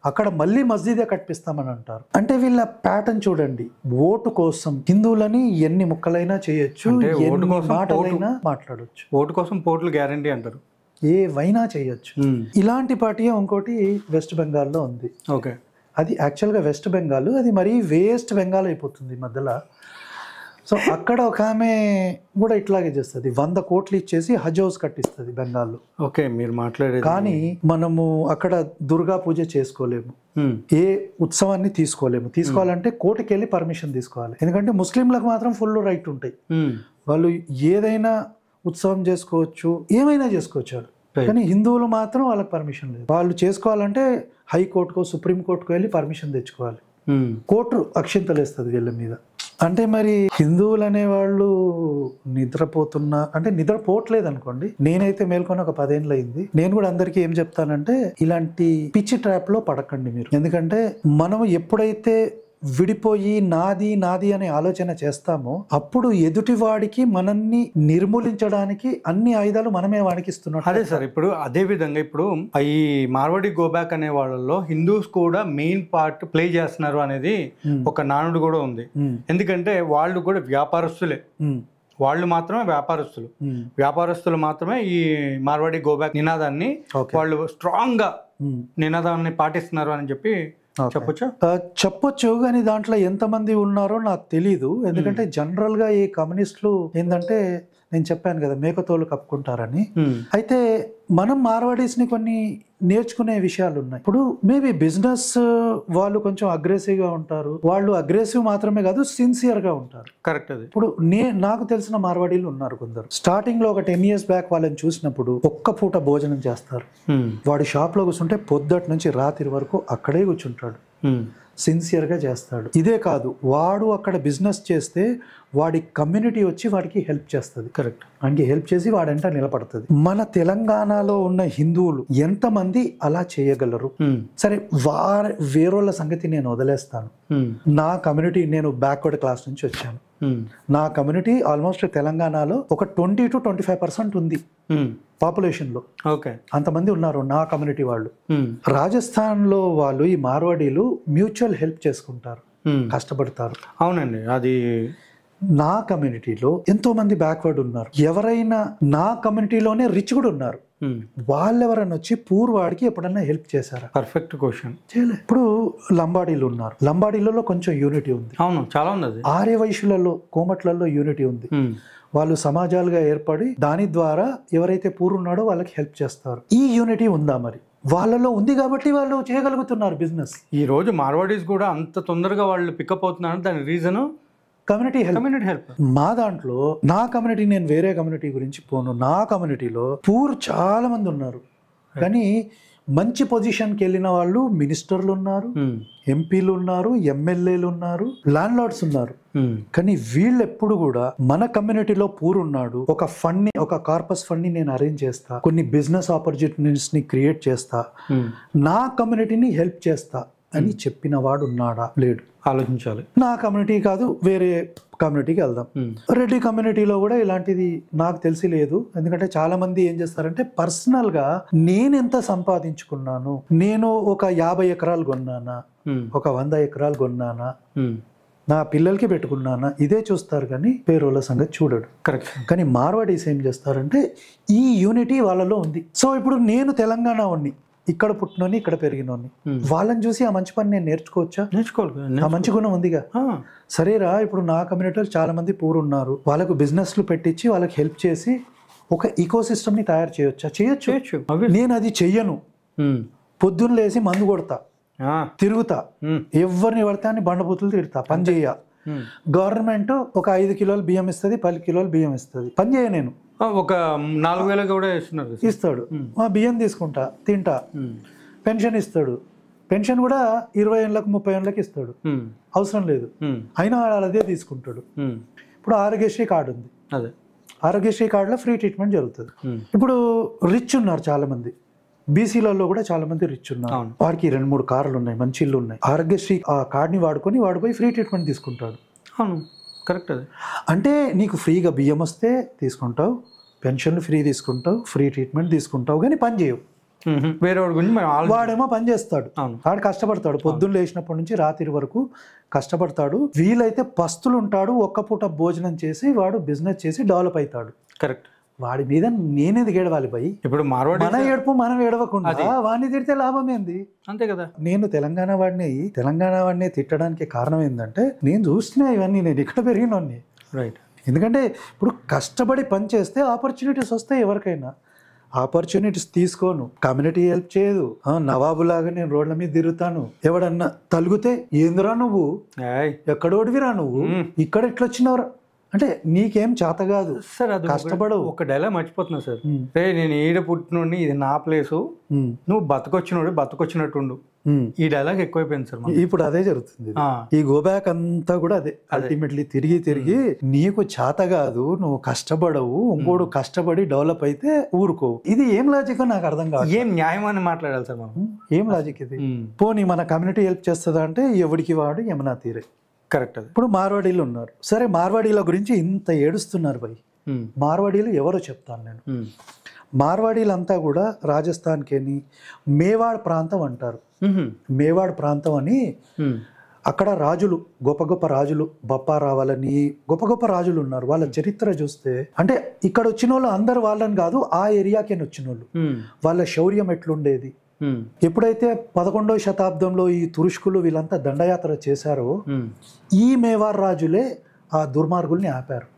అక్కడ మళ్ళీ మస్జిదే కట్టిస్తామని అంటారు. అంటే వీళ్ళ ప్యాటర్న్ చూడండి, ఓటు కోసం హిందువులని ఎన్ని ముక్కలైనా చేయొచ్చు, ఎన్ని మాటలైనా మాట్లాడొచ్చు. ఓటు కోసం పోర్టులు గ్యారంటీ అంటారు, ఏవైనా చేయొచ్చు. ఇలాంటి పార్టీ ఇంకోటి వెస్ట్ బెంగాల్లో ఉంది. ఓకే, అది యాక్చువల్గా వెస్ట్ బెంగాల్, అది మరీ వేస్ట్ బెంగాల్ అయిపోతుంది మధ్యలో. సో అక్కడ ఒక ఆమె కూడా ఇట్లాగే చేస్తుంది, 100 కోట్లు ఇచ్చేసి హజ్ హౌస్ కట్టిస్తుంది బెంగాల్లో. ఓకే, మీరు మాట్లాడేది. కానీ మనము అక్కడ దుర్గా పూజ చేసుకోలేము, ఏ ఉత్సవాన్ని తీసుకోవాలంటే కోర్టుకి వెళ్ళి పర్మిషన్ తీసుకోవాలి. ఎందుకంటే ముస్లింలకు మాత్రం ఫుల్ రైట్ ఉంటాయి, వాళ్ళు ఏదైనా ఉత్సవం చేసుకోవచ్చు, ఏమైనా చేసుకోవచ్చు. కానీ హిందువులు మాత్రం వాళ్ళకి పర్మిషన్ లేదు. వాళ్ళు చేసుకోవాలంటే హైకోర్టుకో సుప్రీంకోర్టుకో వెళ్ళి పర్మిషన్ తెచ్చుకోవాలి. కోర్టు అక్షింతలు వేస్తుంది వీళ్ళ మీద. అంటే మరి హిందువులు అనేవాళ్ళు నిద్రపోతున్నా అంటే నిద్రపోవట్లేదు అనుకోండి, నేనైతే మేల్కొని ఒక 10 ఏళ్ళు అయింది. నేను కూడా అందరికీ ఏం చెప్తానంటే ఇలాంటి పిచ్చి ట్రాప్ లో పడకండి మీరు. ఎందుకంటే మనం ఎప్పుడైతే విడిపోయి నాది నాది అనే ఆలోచన చేస్తామో అప్పుడు ఎదుటివాడికి మనల్ని నిర్మూలించడానికి అన్ని ఆయుధాలు మనమే వాడికి ఇస్తున్నాం. అదే సార్, ఇప్పుడు అదే విధంగా ఇప్పుడు ఈ మార్వాడి గోబ్యాక్ అనే వాళ్ళలో హిందూస్ కూడా మెయిన్ పార్ట్ ప్లే చేస్తున్నారు అనేది ఒక నానుడు కూడా ఉంది. ఎందుకంటే వాళ్ళు కూడా వ్యాపారస్తులే, వాళ్ళు మాత్రమే వ్యాపారస్తులు మాత్రమే ఈ మార్వాడి గోబ్యాక్ నినాదాన్ని వాళ్ళు స్ట్రాంగ్ గా నినాదాన్ని పాటిస్తున్నారు అని చెప్పి చెప్పొచ్చా? చెప్పొచ్చు, కానీ దాంట్లో ఎంతమంది ఉన్నారో నాకు తెలీదు. ఎందుకంటే జనరల్ గా ఈ కమ్యూనిస్టులు ఏంటంటే, నేను చెప్పాను కదా మేకతోలు కప్పుకుంటారని. అయితే మనం మార్వాడీస్ ని కొన్ని నేర్చుకునే విషయాలు ఉన్నాయి. ఇప్పుడు మేబీ బిజినెస్ వాళ్ళు కొంచెం అగ్రెసివ్ గా ఉంటారు. వాళ్ళు అగ్రెసివ్ మాత్రమే కాదు, సిన్సియర్ గా ఉంటారు. కరెక్ట్. అది ఇప్పుడు నాకు తెలిసిన మార్వాడీలు ఉన్నారు కొందరు. స్టార్టింగ్ లో ఒక 10 years బ్యాక్ వాళ్ళని చూసినప్పుడు ఒక్క పూట భోజనం చేస్తారు. వాడి షాప్ లో కూర్చుంటే పొద్దుటి నుంచి రాత్రి వరకు అక్కడే కూర్చుంటాడు. సిన్సియర్గా చేస్తాడు. ఇదే కాదు, వాడు అక్కడ బిజినెస్ చేస్తే వాడి కమ్యూనిటీ వచ్చి వాడికి హెల్ప్ చేస్తుంది. కరెక్ట్. వాడికి హెల్ప్ చేసి వాడంట నిలబడుతుంది. మన తెలంగాణలో ఉన్న హిందువులు ఎంతమంది అలా చేయగలరు? సరే, వేరోళ్ళ సంగతి నేను వదిలేస్తాను. నా కమ్యూనిటీ, నేను బ్యాక్వర్డ్ క్లాస్ నుంచి వచ్చాను. నా కమ్యూనిటీ ఆల్మోస్ట్ తెలంగాణలో ఒక 20 to 25% ఉంది పాపులేషన్ లో. ఓకే, అంతమంది ఉన్నారు నా కమ్యూనిటీ వాళ్ళు. రాజస్థాన్ లో వాళ్ళు, ఈ మార్వాడీలు మ్యూచువల్ హెల్ప్ చేసుకుంటారు, కష్టపడతారు. అవునండి. అది నా కమ్యూనిటీలో ఎంతో మంది బ్యాక్వర్డ్ ఉన్నారు. ఎవరైనా నా కమ్యూనిటీలోనే రిచ్ కూడా ఉన్నారు. వాళ్ళెవరైనా వచ్చి పూర్వాడికి ఎప్పుడన్నా హెల్ప్ చేశారా? Perfect question. చేయలేదు. ఇప్పుడు లంబాడీలు ఉన్నారు. లంబాడీలలో కొంచెం యూనిటీ ఉంది. అవును, చాలా ఉంది. ఆర్యవైశ్యులలో, కోమట్లలో యూనిటీ ఉంది. వాళ్ళు సమాజాలుగా ఏర్పడి దాని ద్వారా ఎవరైతే పూర్వున్నాడో వాళ్ళకి హెల్ప్ చేస్తారు. ఈ యూనిటీ ఉందా? మరి వాళ్ళలో ఉంది కాబట్టి వాళ్ళు చేయగలుగుతున్నారు బిజినెస్. ఈ రోజు మార్వాడీస్ కూడా అంత తొందరగా వాళ్ళు పికప్ అవుతున్నారు. దాని రీజన్ కమ్యూనిటీ హెల్ప్. మా దాంట్లో, నా కమ్యూనిటీ, నేను వేరే కమ్యూనిటీ గురించి పోను, నా కమ్యూనిటీలో పూర్ చాలా మంది ఉన్నారు. కానీ మంచి పొజిషన్కి వెళ్ళిన వాళ్ళు మినిస్టర్లు ఉన్నారు, ఎంపీలు ఉన్నారు, ఎమ్మెల్యేలు ఉన్నారు, ల్యాండ్ లార్డ్స్ ఉన్నారు. కానీ వీళ్ళు ఎప్పుడు కూడా మన కమ్యూనిటీలో పూర్ ఉన్నాడు, ఒక ఫండ్ ని, ఒక కార్పస్ ఫండ్ ని నేను అరేంజ్ చేస్తా, కొన్ని బిజినెస్ ఆపర్చునిటీస్ ని క్రియేట్ చేస్తా, నా కమ్యూనిటీని హెల్ప్ చేస్తా అని చెప్పిన వాడు ఉన్నాడా? లేడు. ఆలోచించాలి. నా కమ్యూనిటీ కాదు, వేరే కమ్యూనిటీకి వెళ్దాం. రెడ్డి కమ్యూనిటీలో కూడా ఇలాంటిది నాకు తెలిసి లేదు. ఎందుకంటే చాలా మంది ఏం చేస్తారంటే, పర్సనల్ గా నేను ఎంత సంపాదించుకున్నాను, నేను ఒక 50 ఎకరాలు కొన్నానా, ఒక 100 ఎకరాలు కొన్నానా, నా పిల్లలకి పెట్టుకున్నానా, ఇదే చూస్తారు. కానీ పేరోళ్ళ సంగతి చూడడు. కరెక్ట్. కానీ మార్వాడీస్ ఏం చేస్తారంటే, ఈ యూనిటీ వాళ్ళలో ఉంది. సో ఇప్పుడు నేను తెలంగాణ వాడిని, ఇక్కడ పుట్టినోని, ఇక్కడ పెరిగినోని, వాళ్ళని చూసి ఆ మంచి పని నేను నేర్చుకోవచ్చా? నేర్చుకోవాలి. ఆ మంచి గుణం ఉందిగా. సరేరా, ఇప్పుడు నా కమ్యూనిటీలో చాలా మంది పూర్ ఉన్నారు, వాళ్ళకు బిజినెస్లు పెట్టించి వాళ్ళకి హెల్ప్ చేసి ఒక ఈకో సిస్టమ్ ని తయారు చేయొచ్చా? చేయొచ్చు. నేను అది చెయ్యను. పొద్దున్న లేసి మందు కొడతా, తిరుగుతా, ఎవరిని పడితే అని బండబూతులు తిడతా, పని చేయ. గవర్నమెంట్ ఒక 5 కిలోలు బియ్యం ఇస్తుంది, 10 కిలోలు బియ్యం ఇస్తుంది, పని చేయ. నేను ఒక 4,000 కూడా ఇస్తాడు, బియ్యం తీసుకుంటా, తింటా, పెన్షన్ ఇస్తాడు. పెన్షన్ కూడా 20 ఏళ్ళకు 30 ఏళ్ళకి ఇస్తాడు, అవసరం లేదు, అయినా అదే తీసుకుంటాడు. ఇప్పుడు ఆరోగ్యశ్రీ కార్డు ఉంది, ఆరోగ్యశ్రీ కార్డులో ఫ్రీ ట్రీట్మెంట్ జరుగుతుంది. ఇప్పుడు రిచ్ ఉన్నారు చాలా మంది, బీసీలలో కూడా చాలా మంది రిచ్ ఉన్నారు. వాడికి 2-3 కార్లు ఉన్నాయి, మంచి ఇల్లు ఉన్నాయి. ఆరోగ్యశ్రీ ఆ కార్డుని వాడుకొని వాడిపోయి ఫ్రీ ట్రీట్మెంట్ తీసుకుంటాడు. కరెక్ట్. అది అంటే నీకు ఫ్రీగా బియ్యం వస్తే తీసుకుంటావు, పెన్షన్లు ఫ్రీ తీసుకుంటావు, ఫ్రీ ట్రీట్మెంట్ తీసుకుంటావు, కానీ పని చేయవు. వేరే వాడి గురించి వాడేమో పని చేస్తాడు, వాడు కష్టపడతాడు, పొద్దున్న లేచినప్పటి నుంచి రాత్రి వరకు కష్టపడతాడు. వీలైతే పస్తులు ఉంటాడు, ఒక్క పూట భోజనం చేసి వాడు బిజినెస్ చేసి డెవలప్ అవుతాడు. కరెక్ట్. వాడి మీద నేనేది ఏడవాలి భయ్? ఇప్పుడు మన ఏడుపు మనం ఏడవకుండా వాడిని తిడితే లాభం ఏంది? అంతే కదా. నేను తెలంగాణ వాడిని తిట్టడానికి కారణం ఏంటంటే, నేను చూస్తున్నా ఇవన్నీ, నేను ఇక్కడ పెరిగినోన్ని. రైట్. ఎందుకంటే ఇప్పుడు కష్టపడి పని చేస్తే ఆపర్చునిటీస్ వస్తాయి. ఎవరికైనా ఆపర్చునిటీస్ తీసుకోను, కమ్యూనిటీ హెల్ప్ చేయదు, నవాబులాగా నేను రోడ్ల మీద తిరుగుతాను, ఎవడన్నా తలుగుతే ఏందిరా నువ్వు, ఎక్కడోడివిరా నువ్వు, ఇక్కడ ఎట్లా వచ్చినవరా అంటే నీకేం చేత కాదు సార్, అది కష్టపడవు. ఒక డైలాగ్ మర్చిపోతున్నా సార్. రే, నేను ఈడ పుట్టినోడిని, ఇది నా ప్లేసు, నువ్వు బతకొచ్చినట్టుండు. ఈ డైలాగ్ ఎక్కువైపోయింది సార్. ఇప్పుడు అదే జరుగుతుంది. ఈ గోబ్యాక్ అంతా కూడా అదే. అల్టిమేట్లీ తిరిగి నీకు చేత కాదు, నువ్వు కష్టపడవు, ఇంకోడు కష్టపడి డెవలప్ అయితే ఊరుకోవు. ఇది ఏం లాజిక్ నాకు అర్థం కాదు. ఏం న్యాయం అని మాట్లాడాలి సార్ మనం? ఏం లాజిక్ ఇది? పోనీ మన కమ్యూనిటీ హెల్ప్ చేస్తుందా అంటే, ఎవడికి వాడు యమునా తీరే. కరెక్ట్. అది ఇప్పుడు మార్వాడీలు ఉన్నారు. సరే, మార్వాడీల గురించి ఇంత ఏడుస్తున్నారు భయ్. మార్వాడీలు ఎవరో చెప్తాను నేను. మార్వాడీలంతా కూడా రాజస్థాన్కి మేవాడ్ ప్రాంతం అంటారు. మేవాడ్ ప్రాంతం అని, అక్కడ రాజులు, గొప్ప రాజులు, బప్పా రావాలని గొప్ప రాజులు ఉన్నారు. వాళ్ళ చరిత్ర చూస్తే, అంటే ఇక్కడ వచ్చిన వాళ్ళు అందరు వాళ్ళని కాదు, ఆ ఏరియాకి వచ్చిన వాళ్ళు, వాళ్ళ శౌర్యం ఎట్లుండేది, ఎప్పుడైతే 11వ శతాబ్దంలో ఈ తురుష్కులు వీళ్ళంతా దండయాత్ర చేశారో ఈ మేవార్ రాజులే ఆ దుర్మార్గుల్ని ఆపారు.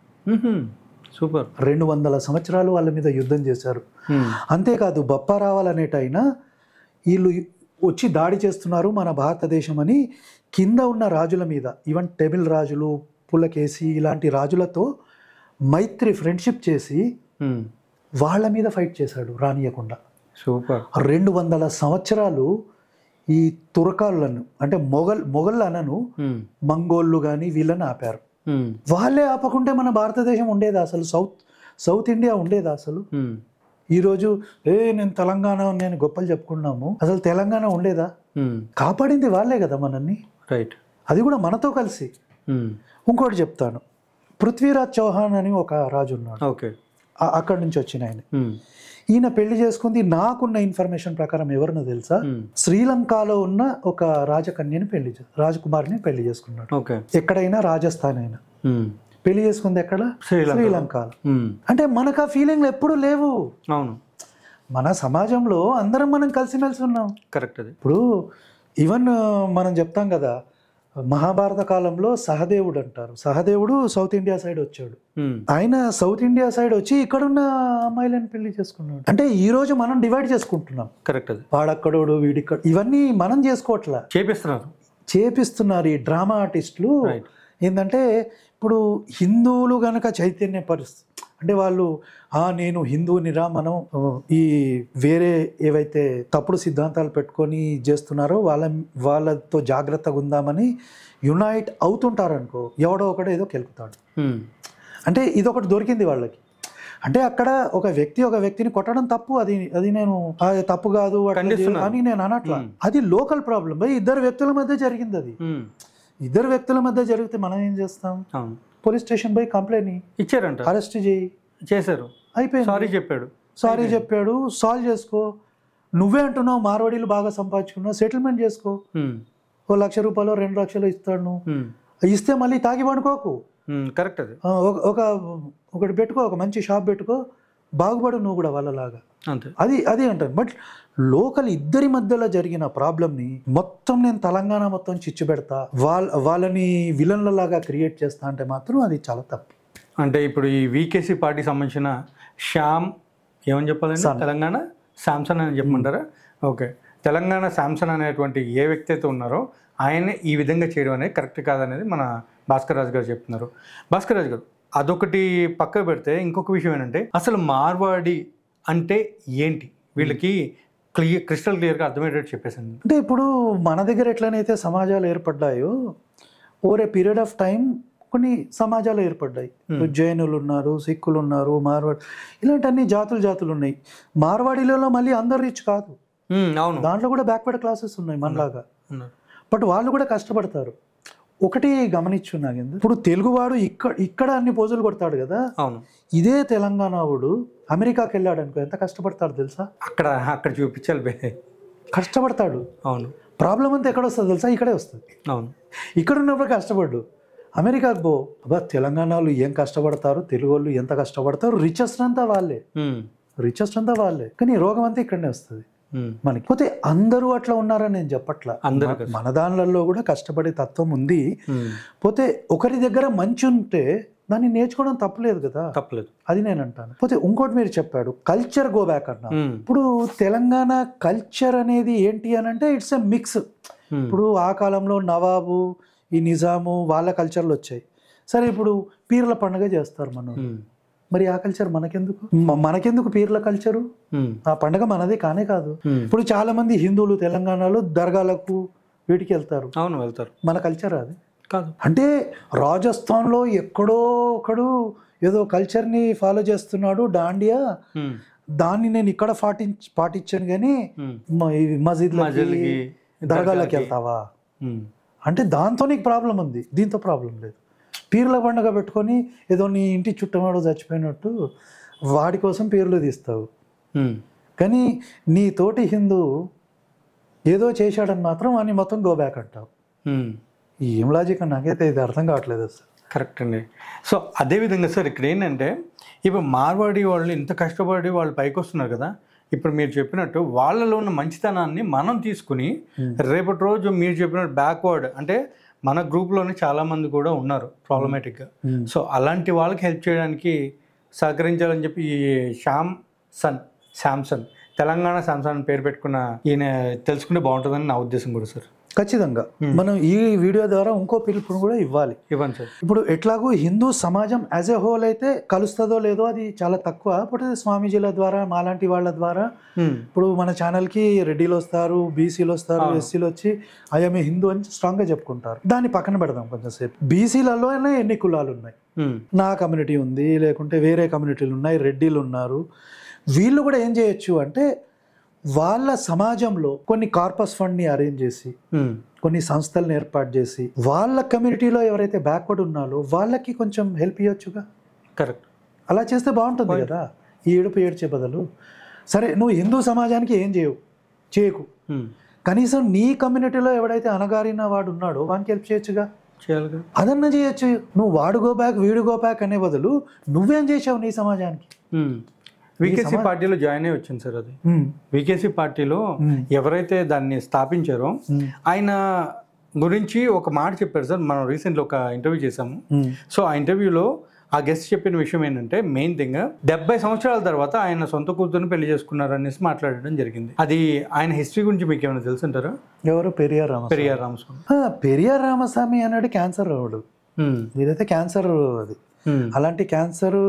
సూపర్. 200 సంవత్సరాలు వాళ్ళ మీద యుద్ధం చేశారు. అంతేకాదు బప్పా రావాలనేటైన వీళ్ళు వచ్చి దాడి చేస్తున్నారు మన భారతదేశం అని కింద ఉన్న రాజుల మీద, ఈవెన్ టెమిల్ రాజులు, పులకేసి ఇలాంటి రాజులతో మైత్రి ఫ్రెండ్షిప్ చేసి వాళ్ళ మీద ఫైట్ చేశాడు రానియకుండా. సూపర్. 200 సంవత్సరాలు ఈ తురకాలను అంటే మొఘళ్ళను మంగోళ్ళు కానీ వీళ్ళని ఆపారు. వాళ్ళే ఆపకుంటే మన భారతదేశం ఉండేదా అసలు? సౌత్ ఇండియా ఉండేదా అసలు? ఈరోజు నేను తెలంగాణ నేను గొప్పలు చెప్పుకున్నాము, అసలు తెలంగాణ ఉండేదా? కాపాడింది వాళ్ళే కదా మనల్ని. రైట్. అది కూడా మనతో కలిసి. ఇంకోటి చెప్తాను, పృథ్వీరాజ్ చౌహాన్ అని ఒక రాజు ఉన్నాడు. ఓకే. అక్కడి నుంచి వచ్చిన ఆయన. ఈయన పెళ్లి చేసుకుంది, నాకున్న ఇన్ఫర్మేషన్ ప్రకారం ఎవరినో తెలుసా, శ్రీలంకలో ఉన్న ఒక రాజకన్యని రాజకుమారిని పెళ్లి చేసుకున్నాడు. ఎక్కడైనా రాజస్థాన్ అయినా పెళ్లి చేసుకుంది ఎక్కడ? శ్రీలంకలో. అంటే మనకు ఆ ఫీలింగ్లు ఎప్పుడు లేవు. అవును. మన సమాజంలో అందరం మనం కలిసిమెలిసి ఉన్నాం. కరెక్ట్. ఇప్పుడు ఈవెన్ మనం చెప్తాం కదా, మహాభారత కాలంలో సహదేవుడు అంటారు. సహదేవుడు సౌత్ ఇండియా సైడ్ వచ్చాడు. ఆయన సౌత్ ఇండియా సైడ్ వచ్చి ఇక్కడున్న అమ్మాయిలను పెళ్లి చేసుకున్నాడు. అంటే ఈ రోజు మనం డివైడ్ చేసుకుంటున్నాం. కరెక్ట్. వాడక్కడోడు వీడిక్కడ, ఇవన్నీ మనం చేసుకోవట్లా, చేపిస్తున్నారు ఈ డ్రామా ఆర్టిస్టులు. ఏంటంటే ఇప్పుడు హిందువులు గనక చైతన్య పరిస్థితి అంటే వాళ్ళు నేను హిందువునిరా, మనం ఈ వేరే ఏవైతే తప్పుడు సిద్ధాంతాలు పెట్టుకొని చేస్తున్నారో వాళ్ళతో జాగ్రత్తగా ఉందామని యునైట్ అవుతుంటారనుకో, ఎవడో ఒకడో ఏదో కెలుకుతాడు. అంటే ఇదొకటి దొరికింది వాళ్ళకి. అంటే అక్కడ ఒక వ్యక్తిని కొట్టడం తప్పు, అది నేను తప్పు కాదు అని నేను అనట్లా. అది లోకల్ ప్రాబ్లం. ఇద్దరు వ్యక్తుల మధ్య జరిగింది. అది ఇద్దరు వ్యక్తుల మధ్య జరిగితే మనం ఏం చేస్తాం? పోలీస్ స్టేషన్ పోయి కంప్లైంట్ ఇచ్చారంట, అరెస్ట్ చేశారు, అయిపోయింది. సారీ చెప్పాడు, సాల్వ్ చేసుకో. నువ్వే అంటున్నావు మార్వాడీలు బాగా సంపాదించుకున్నావు, సెటిల్మెంట్ చేసుకో. ఓ 1,00,000 రూపాయలు 2 లక్షలు ఇస్తాడు, నువ్వు ఇస్తే మళ్ళీ తాగి పడుకోకు. కరెక్ట్. అది ఒకటి పెట్టుకో, ఒక మంచి షాప్ పెట్టుకో, బాగుపడు నువ్వు కూడా వాళ్ళలాగా. అది అంటారు. బట్ లోకల్ ఇద్దరి మధ్యలో జరిగిన ప్రాబ్లమ్ని మొత్తం నేను తెలంగాణ మొత్తం చిచ్చు పెడతా, వాళ్ళని విలన్లలాగా క్రియేట్ చేస్తా అంటే మాత్రం అది చాలా తప్పు. అంటే ఇప్పుడు ఈ వీకేసీ పార్టీ సంబంధించిన శ్యామ్ ఏమని చెప్పాలండి, తెలంగాణ శాంసన్ అని చెప్పమంటారా? ఓకే. తెలంగాణ శాంసన్ అనేటువంటి ఏ వ్యక్తి అయితే ఉన్నారో ఆయనే ఈ విధంగా చేయడం అనేది కరెక్ట్ కాదనేది మన భాస్కర్ రాజు గారు చెప్తున్నారు. భాస్కర్ రాజు గారు, అదొకటి పక్క పెడితే ఇంకొక విషయం ఏంటంటే, అసలు మార్వాడి అంటే ఏంటి? వీళ్ళకి క్రిస్టల్ క్లియర్గా అర్థమయ్యేటట్టు చెప్పేసింది. అంటే ఇప్పుడు మన దగ్గర ఎట్లనైతే సమాజాలు ఏర్పడ్డాయో, over a period of time కొన్ని సమాజాలు ఏర్పడ్డాయి. జైనులు ఉన్నారు, సిక్కులు ఉన్నారు, మార్వాడి, ఇలాంటి అన్ని జాతులు ఉన్నాయి. మార్వాడీలలో మళ్ళీ అందరు రిచ్ కాదు. అవును, దాంట్లో కూడా బ్యాక్వర్డ్ క్లాసెస్ ఉన్నాయి మనలాగా. బట్ వాళ్ళు కూడా కష్టపడతారు. ఒకటి గమనించు నాగేంద్ర, ఇప్పుడు తెలుగువాడు ఇక్కడ అన్ని పోజులు కొడతాడు కదా. అవును. ఇదే తెలంగాణ వాడు అమెరికాకి వెళ్ళాడు అనుకో, ఎంత కష్టపడతాడు తెలుసా? అక్కడ చూపించాలి, కష్టపడతాడు. అవును. ప్రాబ్లం అంతా ఎక్కడ వస్తుంది తెలుసా? ఇక్కడే వస్తుంది. అవును. ఇక్కడ ఉన్నప్పుడు కష్టపడ్డు, అమెరికాకు పో, తెలంగాణ వాళ్ళు ఏం కష్టపడతారు, తెలుగు వాళ్ళు ఎంత కష్టపడతారు, రిచెస్ట్ అంతా వాళ్ళే. కానీ రోగం అంతా ఇక్కడనే వస్తుంది మనకి. పోతే అందరూ అట్లా ఉన్నారని నేను చెప్పట్లా, మన దానిలలో కూడా కష్టపడే తత్వం ఉంది. పోతే ఒకరి దగ్గర మంచి ఉంటే దాన్ని నేర్చుకోవడం తప్పలేదు కదా. అది నేను అంటాను. పోతే ఇంకోటి మీరు చెప్పాడు, కల్చర్ గో బ్యాక్ అన్నా. ఇప్పుడు తెలంగాణ కల్చర్ అనేది ఏంటి అని అంటే ఇట్స్ ఎ మిక్స్. ఇప్పుడు ఆ కాలంలో నవాబు, ఈ నిజాము వాళ్ళ కల్చర్లు వచ్చాయి. సరే, ఇప్పుడు పీర్ల పండుగ చేస్తారు మనం, మరి ఆ కల్చర్ మనకెందుకు పీర్ల కల్చరు? ఆ పండుగ మనది కానే కాదు. ఇప్పుడు చాలా మంది హిందువులు తెలంగాణలో దర్గాలకు వీటికి వెళ్తారు. అవును, వెళ్తారు. మన కల్చర్ అది కాదు. అంటే రాజస్థాన్లో ఎక్కడో ఒకడు ఏదో కల్చర్ని ఫాలో చేస్తున్నాడు, డాండియా, దాన్ని నేను ఇక్కడ పాటించాను కానీ మసీద్లకి దర్గాలకి వెళ్తావా అంటే దాంతో నీకు ప్రాబ్లం ఉంది, దీంతో ప్రాబ్లం లేదు. పీర్ల పండుగ పెట్టుకొని ఏదో నీ ఇంటి చుట్టమాడో చచ్చిపోయినట్టు వాడి కోసం పీర్లు తీస్తావు, కానీ నీ తోటి హిందూ ఏదో చేశాడని మాత్రం అని మొత్తం గో బ్యాక్ అంటావు. ఏం లాజిక్ నాకైతే ఇది అర్థం కావట్లేదు సార్. కరెక్ట్ అండి. సో అదేవిధంగా సార్ ఇక్కడ ఏంటంటే, ఇప్పుడు మార్వాడి వాళ్ళు ఇంత కష్టపడి వాళ్ళు పైకి వస్తున్నారు కదా, ఇప్పుడు మీరు చెప్పినట్టు వాళ్ళలో ఉన్న మంచితనాన్ని మనం తీసుకుని రేపటి రోజు మీరు చెప్పినట్టు బ్యాక్వర్డ్ అంటే మన గ్రూప్లోనే చాలామంది కూడా ఉన్నారు ప్రాబ్లమేటిక్గా. సో అలాంటి వాళ్ళకి హెల్ప్ చేయడానికి సహకరించాలని చెప్పి ఈ శాంసన్ తెలంగాణ శాంసన్ అని పేరు పెట్టుకున్న ఈయన తెలుసుకుంటే బాగుంటుందని నా ఉద్దేశం కూడా సార్. ఖచ్చితంగా మనం ఈ వీడియో ద్వారా ఇంకో పిలుపును కూడా ఇవ్వాలి. ఇవ్వండి సార్. ఇప్పుడు ఎట్లాగో హిందూ సమాజం యాజ్ ఎ హోల్ అయితే కలుస్తుందో లేదో అది చాలా తక్కువ. ఇప్పుడు స్వామీజీల ద్వారా మాలాంటి వాళ్ళ ద్వారా ఇప్పుడు మన ఛానల్కి రెడ్డిలు వస్తారు, బీసీలు వస్తారు, ఎస్సీలు వచ్చి అయ్యా హిందూ అని స్ట్రాంగ్గా చెప్పుకుంటారు. దాన్ని పక్కన పెడదాం కొంచెంసేపు. బీసీలలోనే ఎన్ని కులాలు ఉన్నాయి, నా కమ్యూనిటీ ఉంది, లేకుంటే వేరే కమ్యూనిటీలు ఉన్నాయి, రెడ్డిలు ఉన్నారు. వీళ్ళు కూడా ఏం చేయొచ్చు అంటే వాళ్ళ సమాజంలో కొన్ని కార్పస్ ఫండ్ని అరేంజ్ చేసి కొన్ని సంస్థలను ఏర్పాటు చేసి వాళ్ళ కమ్యూనిటీలో ఎవరైతే బ్యాక్వర్డ్ ఉన్నారో వాళ్ళకి కొంచెం హెల్ప్ ఇవ్వచ్చుగా. కరెక్ట్. అలా చేస్తే బాగుంటుంది కదా. ఈ ఏడ్చే బదులు సరే నువ్వు హిందూ సమాజానికి ఏం చేయకు, కనీసం నీ కమ్యూనిటీలో ఎవడైతే అణగారిన వాడు ఉన్నాడో వానికి హెల్ప్ చేయొచ్చుగా. అదన్నా చేయొచ్చు. నువ్వు వాడు గో బ్యాక్ వీడు గో బ్యాక్ అనే బదులు నువ్వేం చేసావు నీ సమాజానికి. వికేసీ పార్టీలో జాయిన్ అయ్యి వచ్చింది సార్. అది వికేసీ పార్టీలో ఎవరైతే దాన్ని స్థాపించారో ఆయన గురించి ఒక మాట చెప్పారు సార్. మనం రీసెంట్లీ ఒక ఇంటర్వ్యూ చేసాము. సో ఆ ఇంటర్వ్యూలో ఆ గెస్ట్ చెప్పిన విషయం ఏంటంటే మెయిన్ థింగ్ 70 సంవత్సరాల తర్వాత ఆయన సొంత కూతురుని పెళ్లి చేసుకున్నారు అనేసి మాట్లాడడం జరిగింది. అది ఆయన హిస్టరీ గురించి మీకు ఏమైనా తెలుసుంటారా? ఎవరు? పెరియార్ రామస్వామి. పెరియార్ రామస్వామి అన్నాడు క్యాన్సర్ రావుడు. ఇదైతే క్యాన్సర్. అది అలాంటి క్యాన్సర్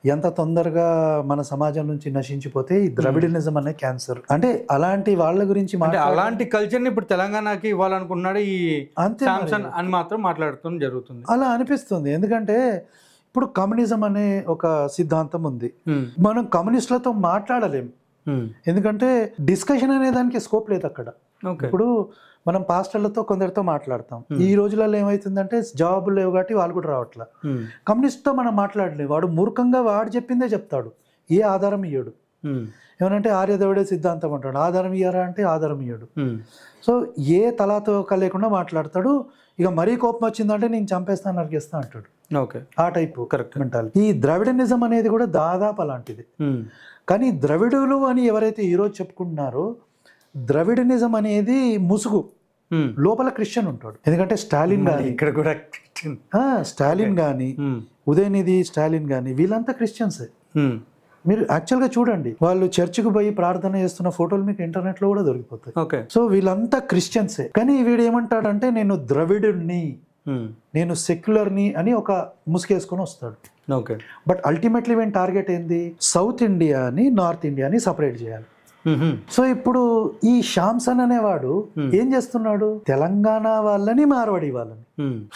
ఎంత తొందరగా మన సమాజం నుంచి నశించిపోతే ఈ ద్రవిడనిజం అనే క్యాన్సర్. అంటే అలాంటి వాళ్ళ గురించి అలాంటి కల్చర్ని ఇప్పుడు తెలంగాణకి ఇవ్వాలనుకున్నాడు ఈ శాంసన్ అని మాత్రం మాట్లాడుతూ జరుగుతుంది. అలా అనిపిస్తుంది. ఎందుకంటే ఇప్పుడు కమ్యూనిజం అనే ఒక సిద్ధాంతం ఉంది. మనం కమ్యూనిస్టులతో మాట్లాడలేము, ఎందుకంటే డిస్కషన్ అనే దానికి స్కోప్ లేదు అక్కడ. ఇప్పుడు మనం పాస్టర్లతో కొందరితో మాట్లాడతాం. ఈ రోజులలో ఏమవుతుందంటే జాబులు లేవు కాబట్టి వాళ్ళు కూడా రావట్లా. కమ్యూనిస్ట్తో మనం మాట్లాడలేము. వాడు మూర్ఖంగా వాడు చెప్పిందే చెప్తాడు, ఏ ఆధారం ఇయ్యడు. ఏమనంటే ఆర్య ద్రవిడ సిద్ధాంతం అంటాడు, ఆధారం ఇయ్యారా అంటే ఆధారం ఇయ్యడు. సో ఏ తలాతోక లేకుండా మాట్లాడతాడు. ఇక మరీ కోపం వచ్చిందంటే నేను చంపేస్తాను, నరికేస్తా అంటాడు. ఆ టైపు కరెక్ట్ మెంటాలిటీ. ఈ ద్రవిడనిజం అనేది కూడా దాదాపు అలాంటిది. కానీ ద్రవిడులు అని ఎవరైతే ఈరోజు చెప్పుకుంటున్నారో ద్రవిడనిజం అనేది ముసుగు, లోపల క్రిస్టియన్ ఉంటాడు. ఎందుకంటే స్టాలిన్ కానీ ఇక్కడ కూడా స్టాలిన్ కానీ ఉదయనిధి స్టాలిన్ కానీ వీళ్ళంతా క్రిస్టియన్సే. మీరు యాక్చువల్గా చూడండి, వాళ్ళు చర్చికి పోయి ప్రార్థన చేస్తున్న ఫోటోలు మీకు ఇంటర్నెట్లో కూడా దొరికిపోతాయి. సో వీళ్ళంతా క్రిస్టియన్సే. కానీ వీడు ఏమంటాడంటే నేను ద్రవిడుని, నేను సెక్యులర్ని అని ఒక ముసుగేసుకొని వస్తాడు. బట్ అల్టిమేట్లీ వీని టార్గెట్ ఏంది? సౌత్ ఇండియాని నార్త్ ఇండియాని సపరేట్ చేయాలి. సో ఇప్పుడు ఈ శాంసన్ అనేవాడు ఏం చేస్తున్నాడు? తెలంగాణ వాళ్ళని మార్వాడి వాళ్ళని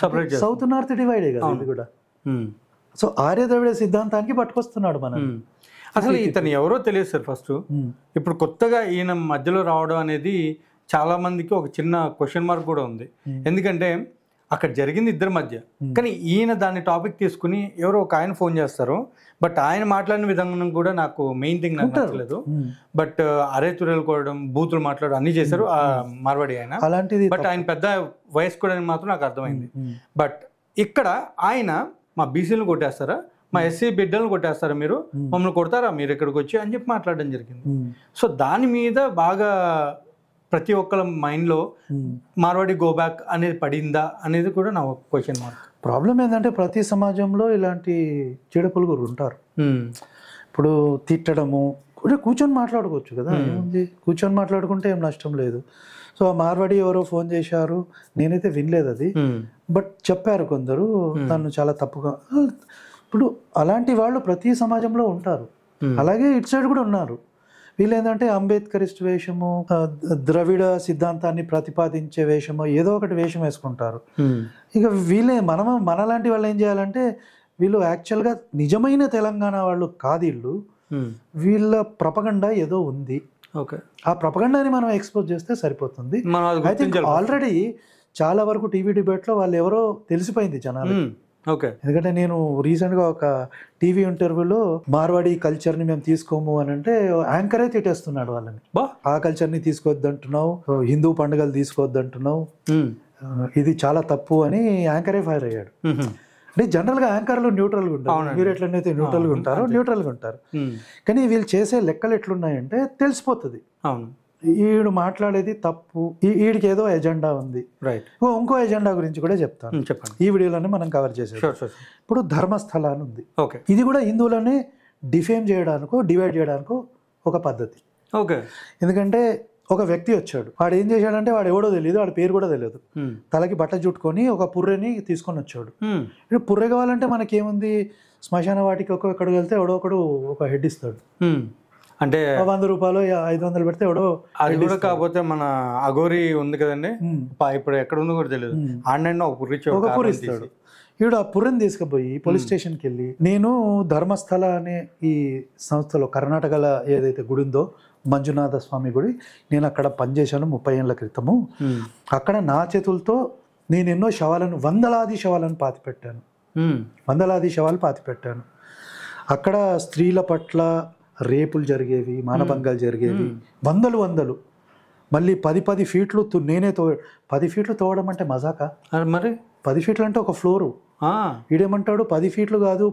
సపరేట్, సౌత్ నార్త్ డివైడే కదా ఇది కూడా. సో ఆర్య ద్రవిడ సిద్ధాంతానికి పట్టుకొస్తున్నాడు మనం. అసలు ఇతను ఎవరో తెలియదు సార్ ఫస్ట్. ఇప్పుడు కొత్తగా ఈయన మధ్యలో రావడం అనేది చాలా మందికి ఒక చిన్న క్వశ్చన్ మార్క్ కూడా ఉంది. ఎందుకంటే అక్కడ జరిగింది ఇద్దరి మధ్య, కానీ ఈయన దాన్ని టాపిక్ తీసుకుని ఎవరో ఒక ఆయన ఫోన్ చేస్తారు. బట్ ఆయన మాట్లాడిన విధానం కూడా నాకు మెయిన్ థింగ్ నాకు నచ్చలేదు. బట్ అరే తురెలుకోవడం, బూతులు మాట్లాడడం అన్ని చేశారు ఆ మార్వాడి ఆయన. అలాంటిది బట్ ఆయన పెద్ద వయసు కూడా మాత్రం నాకు అర్థమైంది. బట్ ఇక్కడ ఆయన మా బీసీలను కొట్టేస్తారా, మా ఎస్సీ బిడ్డలను కొట్టేస్తారా, మీరు మమ్మల్ని కొడతారా మీరు ఇక్కడికి వచ్చి అని చెప్పి మాట్లాడడం జరిగింది. సో దాని మీద బాగా ప్రతి ఒక్కళ్ళ మైండ్లో మార్వాడి గో బ్యాక్ అనేది పడిందా అనేది కూడా నా క్వశ్చన్ మార్క్. ప్రాబ్లం ఏంటంటే ప్రతి సమాజంలో ఇలాంటి చీడపులుగురు ఉంటారు. ఇప్పుడు తిట్టడము కూర్చొని మాట్లాడుకోవచ్చు కదా, ఏముంది, కూర్చొని మాట్లాడుకుంటే ఏం నష్టం లేదు. సో ఆ మార్వాడి ఎవరో ఫోన్ చేశారు, నేనైతే వినలేదు అది, బట్ చెప్పారు కొందరు తను చాలా తప్పుగా. ఇప్పుడు అలాంటి వాళ్ళు ప్రతి సమాజంలో ఉంటారు. అలాగే ఇటు సైడ్ కూడా ఉన్నారు. వీళ్ళు ఏంటంటే అంబేద్కరిస్ట్ వేషము, ద్రవిడ సిద్ధాంతాన్ని ప్రతిపాదించే వేషము, ఏదో ఒకటి వేషం వేసుకుంటారు. ఇక వీళ్ళే మనలాంటి వాళ్ళు ఏం చేయాలంటే, వీళ్ళు యాక్చువల్గా నిజమైన తెలంగాణ వాళ్ళు కాదు, వీళ్ళు వీళ్ళ ప్రపగండా ఏదో ఉంది. ఆ ప్రపగండాని మనం ఎక్స్పోజ్ చేస్తే సరిపోతుంది. ఐ థింక్ ఆల్రెడీ చాలా వరకు టీవీ డిబేట్లో వాళ్ళు ఎవరో తెలిసిపోయింది జనాలు. ఎందుకంటే నేను రీసెంట్గా ఒక టీవీ ఇంటర్వ్యూలో మార్వాడి కల్చర్ని మేము తీసుకోము అని అంటే యాంకరే తిట్టేస్తున్నాడు వాళ్ళని. ఆ కల్చర్ని తీసుకోవద్దు అంటున్నావు, హిందూ పండుగలు తీసుకోవద్దు అంటున్నావు, ఇది చాలా తప్పు అని యాంకరే ఫైర్ అయ్యాడు. అంటే జనరల్గా యాంకర్లు న్యూట్రల్గా ఉంటారు, మీరు ఎట్లనైతే న్యూట్రల్గా ఉంటారో న్యూట్రల్గా ఉంటారు. కానీ వీళ్ళు చేసే లెక్కలు ఎట్లున్నాయంటే తెలిసిపోతుంది, అవును ఈడు మాట్లాడేది తప్పు, ఈడికి ఏదో ఎజెండా ఉంది. రైట్. ఇంకో ఎజెండా గురించి కూడా చెప్తాను, చెప్పండి. ఈ వీడియోలోనే మనం కవర్ చేసేది. ఇప్పుడు ధర్మస్థల అని ఉంది. ఓకే. ఇది కూడా హిందువులని డిఫేమ్ చేయడానికో డివైడ్ చేయడానికో ఒక పద్ధతి. ఓకే. ఎందుకంటే ఒక వ్యక్తి వచ్చాడు, వాడు ఏం చేశాడంటే వాడు ఎవడో తెలియదు, వాడి పేరు కూడా తెలియదు, తలకి బట్ట చుట్టుకొని ఒక పుర్రెని తీసుకొని వచ్చాడు. ఇప్పుడు పుర్రె కావాలంటే మనకేముంది, శ్మశాన వాటికి ఎక్కడికి వెళ్తే ఎవడో ఒకడు ఒక హెడ్ ఇస్తాడు, అంటే 100 రూపాయలు 500 పెడితే ఎవడో. అది కూడా కాకపోతే మన అఘోరి ఉంది కదండి, ఇప్పుడు ఎక్కడ ఉందో కూడా తెలియదు, ఆన్లైన్ ఒక పుర్రి ఇస్తాడు. ఈడు ఆ పుర్రెని తీసుకుపోయి పోలీస్ స్టేషన్కి వెళ్ళి, నేను ధర్మస్థల అనే ఈ సంస్థలో కర్ణాటకలో ఏదైతే గుడి ఉందో మంజునాథ స్వామి గుడి, నేను అక్కడ పనిచేశాను 30 ఏళ్ళ క్రితము. అక్కడ నా చేతులతో నేను ఎన్నో శవాలను, వందలాది శవాలను పాతిపెట్టాను, వందలాది శవాలు పాతిపెట్టాను. అక్కడ స్త్రీల పట్ల రేపులు జరిగేవి, మానభంగాలు జరిగేవి, వందలు. మళ్ళీ 10 ఫీట్లు నేనే 10 ఫీట్లు తోవడం అంటే మజాకా? మరి 10 ఫీట్లు అంటే ఒక ఫ్లోరు. వీడేమంటాడు 10 ఫీట్లు కాదు